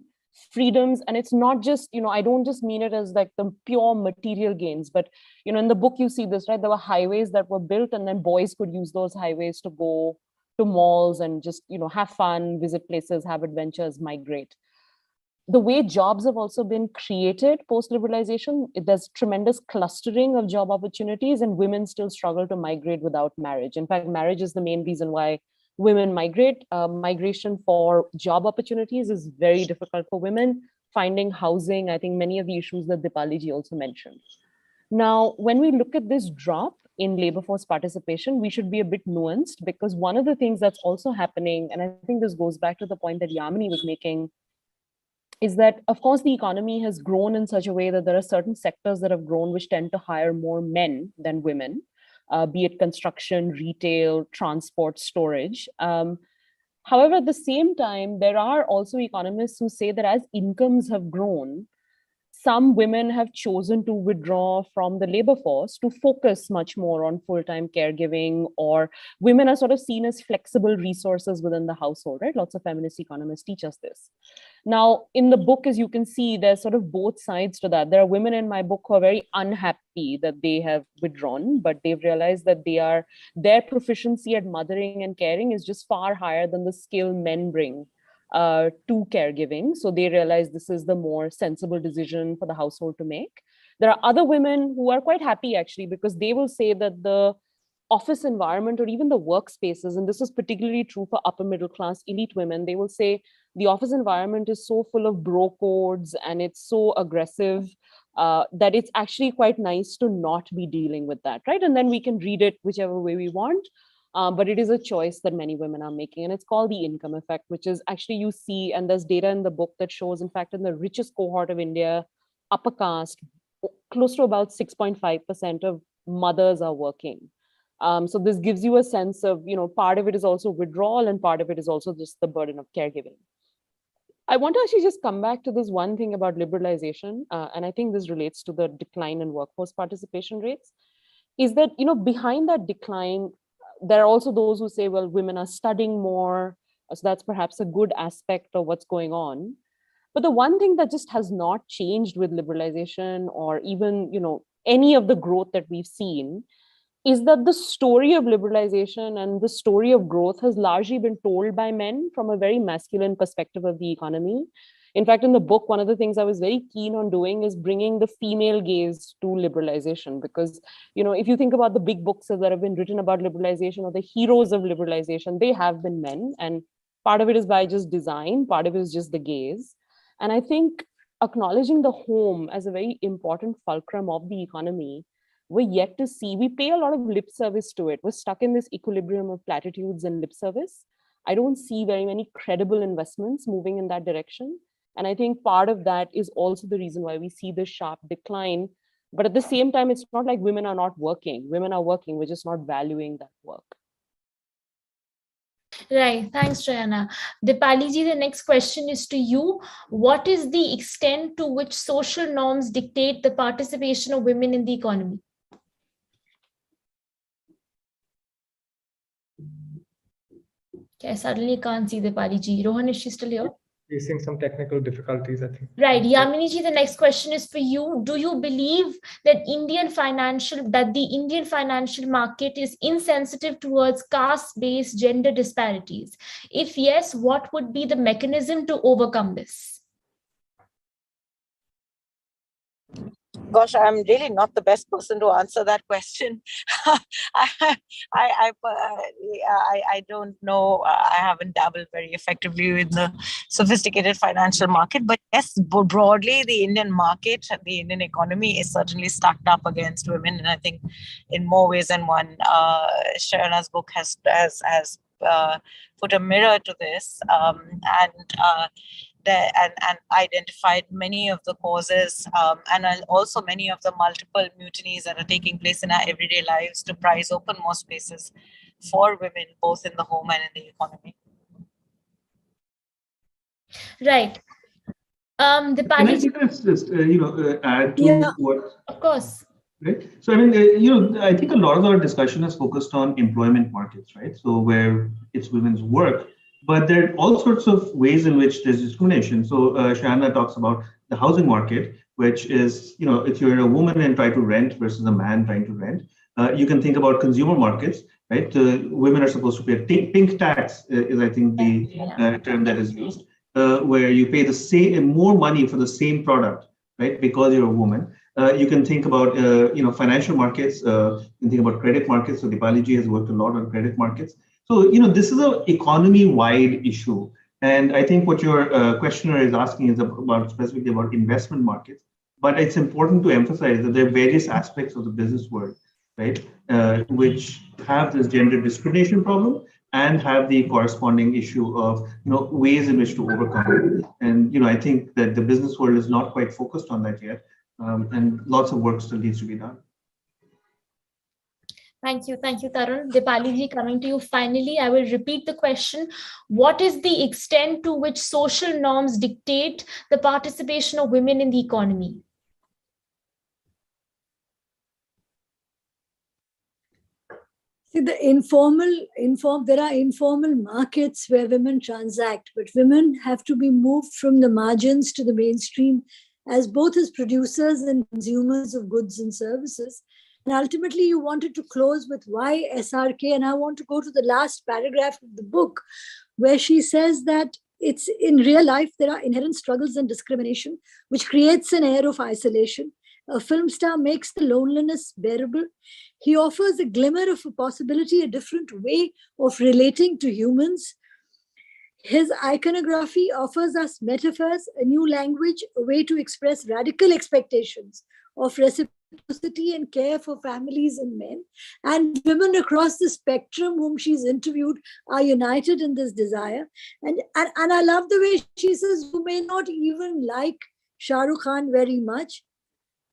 Freedoms, and it's not just, I don't just mean it as like the pure material gains, but in the book you see this, right? There were highways that were built and then boys could use those highways to go to malls and just have fun, visit places, have adventures, migrate. The way jobs have also been created post-liberalization, there's tremendous clustering of job opportunities and women still struggle to migrate without marriage. In fact, marriage is the main reason why women migrate. Migration for job opportunities is very difficult for women. Finding housing, I think many of the issues that Dipali ji also mentioned. Now, when we look at this drop in labor force participation, we should be a bit nuanced, because one of the things that's also happening, and I think this goes back to the point that Yamini was making, is that, of course, the economy has grown in such a way that there are certain sectors that have grown which tend to hire more men than women, be it construction, retail, transport, storage. However, at the same time, there are also economists who say that as incomes have grown, some women have chosen to withdraw from the labor force to focus much more on full-time caregiving, or women are sort of seen as flexible resources within the household, right? Lots of feminist economists teach us this. Now, in the book, as you can see, there's sort of both sides to that. There are women in my book who are very unhappy that they have withdrawn, but they've realized that their proficiency at mothering and caring is just far higher than the skill men bring to caregiving. So they realize this is the more sensible decision for the household to make. There are other women who are quite happy, actually, because they will say that the office environment or even the workspaces, and this is particularly true for upper middle class elite women, they will say the office environment is so full of bro codes and it's so aggressive that it's actually quite nice to not be dealing with that, right? And then we can read it whichever way we want. But it is a choice that many women are making, and it's called the income effect, which is actually, you see, and there's data in the book that shows, in fact, in the richest cohort of India, upper caste, close to about 6.5% of mothers are working. So this gives you a sense of, part of it is also withdrawal and part of it is also just the burden of caregiving. I want to actually just come back to this one thing about liberalization, and I think this relates to the decline in workforce participation rates, is that, behind that decline, there are also those who say, well, women are studying more, so that's perhaps a good aspect of what's going on. But the one thing that just has not changed with liberalization or even, any of the growth that we've seen is that the story of liberalization and the story of growth has largely been told by men from a very masculine perspective of the economy. In fact, in the book, one of the things I was very keen on doing is bringing the female gaze to liberalization, because, if you think about the big books that have been written about liberalization or the heroes of liberalization, they have been men. And part of it is by just design, part of it is just the gaze. And I think acknowledging the home as a very important fulcrum of the economy, we're yet to see. We pay a lot of lip service to it. We're stuck in this equilibrium of platitudes and lip service. I don't see very many credible investments moving in that direction. And I think part of that is also the reason why we see this sharp decline. But at the same time, it's not like women are not working. Women are working. We're just not valuing that work. Right. Thanks, Shayana. Dipali ji, the next question is to you. What is the extent to which social norms dictate the participation of women in the economy? Okay, I suddenly can't see Dipali ji. Rohan, is she still here? facing some technical difficulties, I think. Right. Yamini ji, the next question is for you. Do you believe that the Indian financial market is insensitive towards caste-based gender disparities? If yes, what would be the mechanism to overcome this? Gosh, I'm really not the best person to answer that question. I don't know. I haven't dabbled very effectively with the sophisticated financial market, but yes, broadly, the Indian market, the Indian economy is certainly stacked up against women, and I think in more ways than one. Sharana's book has put a mirror to this, and identified many of the causes and also many of the multiple mutinies that are taking place in our everyday lives to prize open more spaces for women, both in the home and in the economy. Right. Can I just add to what? Of course. Right. So, I mean, I think a lot of our discussion is focused on employment markets, right? So where it's women's work, but there are all sorts of ways in which there's discrimination. So Sharana talks about the housing market, which is, if you're a woman and try to rent versus a man trying to rent. You can think about consumer markets, right? Women are supposed to pay pink tax is, I think, the term that is used, where you pay the same more money for the same product, right? Because you're a woman. You can think about, financial markets. You can think about credit markets. So Dipali ji has worked a lot on credit markets. So, this is an economy-wide issue. And I think what your questioner is asking is specifically about investment markets. But it's important to emphasize that there are various aspects of the business world, right, which have this gender discrimination problem and have the corresponding issue of, ways in which to overcome it. And, I think that the business world is not quite focused on that yet. And lots of work still needs to be done. Thank you, Tarun. Dipali ji, coming to you finally, I will repeat the question. What is the extent to which social norms dictate the participation of women in the economy? See, there are informal markets where women transact, but women have to be moved from the margins to the mainstream as both as producers and consumers of goods and services. And ultimately, you wanted to close with why SRK, and I want to go to the last paragraph of the book, where she says that it's in real life, there are inherent struggles and discrimination, which creates an air of isolation. A film star makes the loneliness bearable. He offers a glimmer of a possibility, a different way of relating to humans. His iconography offers us metaphors, a new language, a way to express radical expectations of reciprocity and care for families and men. And women across the spectrum whom she's interviewed are united in this desire. And I love the way she says, you may not even like Shah Rukh Khan very much,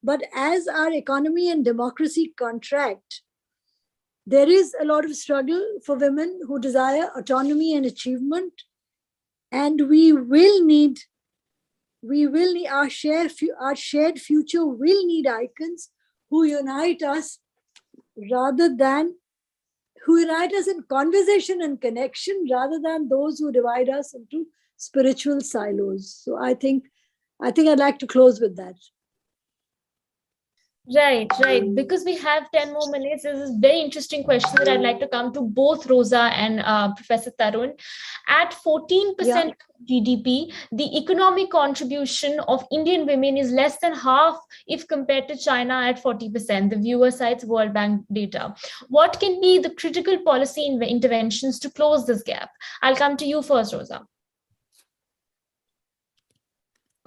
but as our economy and democracy contract, there is a lot of struggle for women who desire autonomy and achievement. And we will need our shared future will need icons who unite us in conversation and connection rather than those who divide us into spiritual silos. So I think I'd like to close with that. Right. Because we have 10 more minutes, this is a very interesting question that I'd like to come to both Rosa and Professor Tarun. At 14% of GDP, the economic contribution of Indian women is less than half if compared to China at 40%. The viewer cites World Bank data. What can be the critical policy interventions to close this gap? I'll come to you first, Rosa.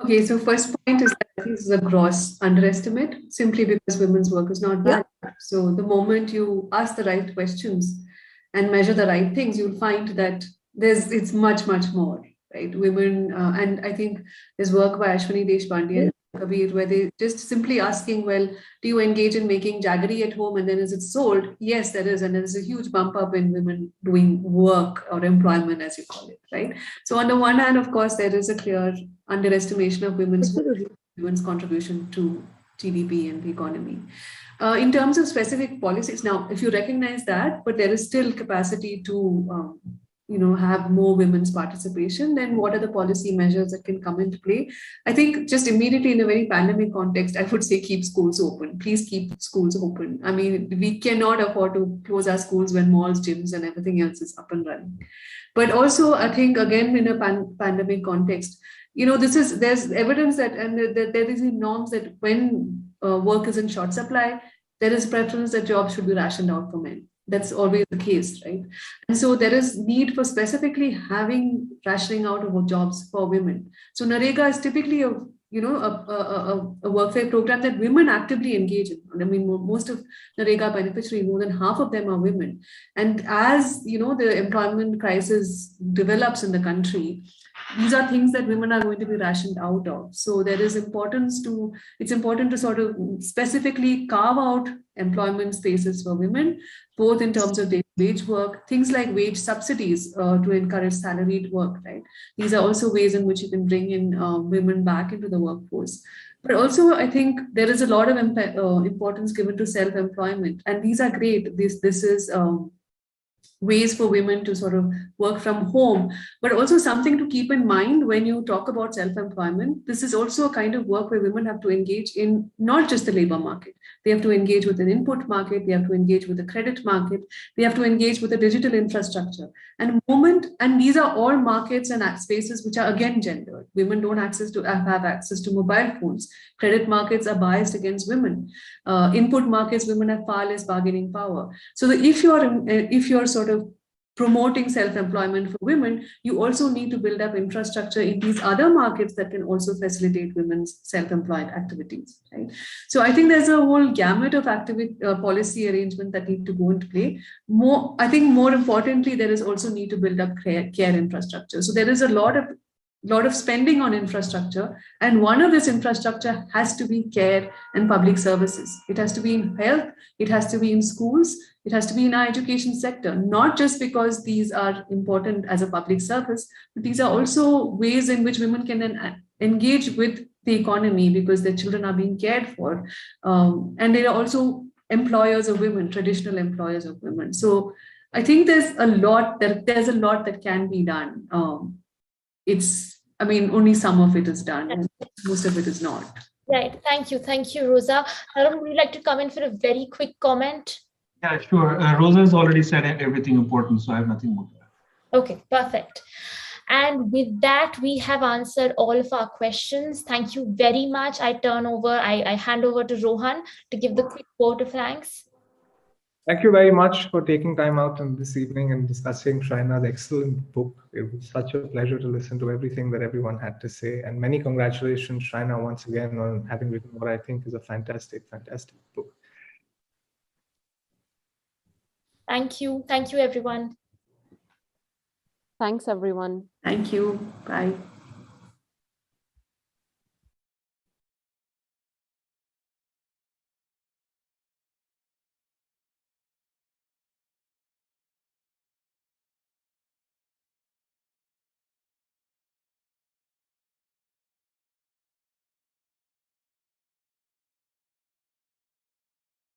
Okay, so first point is that this is a gross underestimate simply because women's work is not valued. So the moment you ask the right questions and measure the right things, you'll find that it's much, much more, right? Women, and I think there's work by Ashwini Deshpande and Kabir where they just simply asking, well, do you engage in making jaggery at home and then is it sold? Yes, there is. And there's a huge bump up in women doing work or employment, as you call it, right? So on the one hand, of course, there is a clear underestimation of women's contribution to GDP and the economy. In terms of specific policies, now, if you recognize that, but there is still capacity to have more women's participation, then what are the policy measures that can come into play? I think just immediately in a very pandemic context, I would say keep schools open. Please keep schools open. I mean, we cannot afford to close our schools when malls, gyms, and everything else is up and running. But also, I think again in a pandemic context, there's evidence that there is norms that when work is in short supply, there is preference that jobs should be rationed out for men. That's always the case, right? And so there is need for specifically having rationing out of jobs for women. So Narega is typically a workfare program that women actively engage in. I mean, most of Narega beneficiaries, more than half of them are women. And as the employment crisis develops in the country, these are things that women are going to be rationed out of. So there is it's important to sort of specifically carve out employment spaces for women, both in terms of wage work, things like wage subsidies to encourage salaried work, right? These are also ways in which you can bring in women back into the workforce. But also, I think there is a lot of importance given to self-employment, and these are great. This is ways for women to sort of work from home, but also something to keep in mind when you talk about self-employment. This is also a kind of work where women have to engage in not just the labor market. They have to engage with an input market. They have to engage with the credit market. They have to engage with the digital infrastructure. And these are all markets and spaces which are again gendered. Women don't have access to mobile phones. Credit markets are biased against women. Input markets, women have far less bargaining power. So if you're sort of promoting self-employment for women, you also need to build up infrastructure in these other markets that can also facilitate women's self-employed activities, right? So I think there's a whole gamut of policy arrangement that need to go into play. I think more importantly, there is also need to build up care infrastructure. So there is a lot of spending on infrastructure, and one of this infrastructure has to be care and public services. It has to be in health, it has to be in schools, it has to be in our education sector, not just because these are important as a public service, but these are also ways in which women can then engage with the economy because their children are being cared for. And they are also employers of women, traditional employers of women. So I think there's a lot that can be done. Only some of it is done, and most of it is not. Right. Thank you, Rosa. Arun, would you like to come in for a very quick comment? Yeah, sure. Rosa has already said everything important, so I have nothing more to add. Okay, perfect. And with that, we have answered all of our questions. Thank you very much. I hand over to Rohan to give the quick vote of thanks. Thank you very much for taking time out this evening and discussing Shrina's excellent book. It was such a pleasure to listen to everything that everyone had to say. And many congratulations, Shrina, once again on having written what I think is a fantastic, fantastic book. Thank you. Thank you, everyone. Thanks, everyone. Thank you. Bye.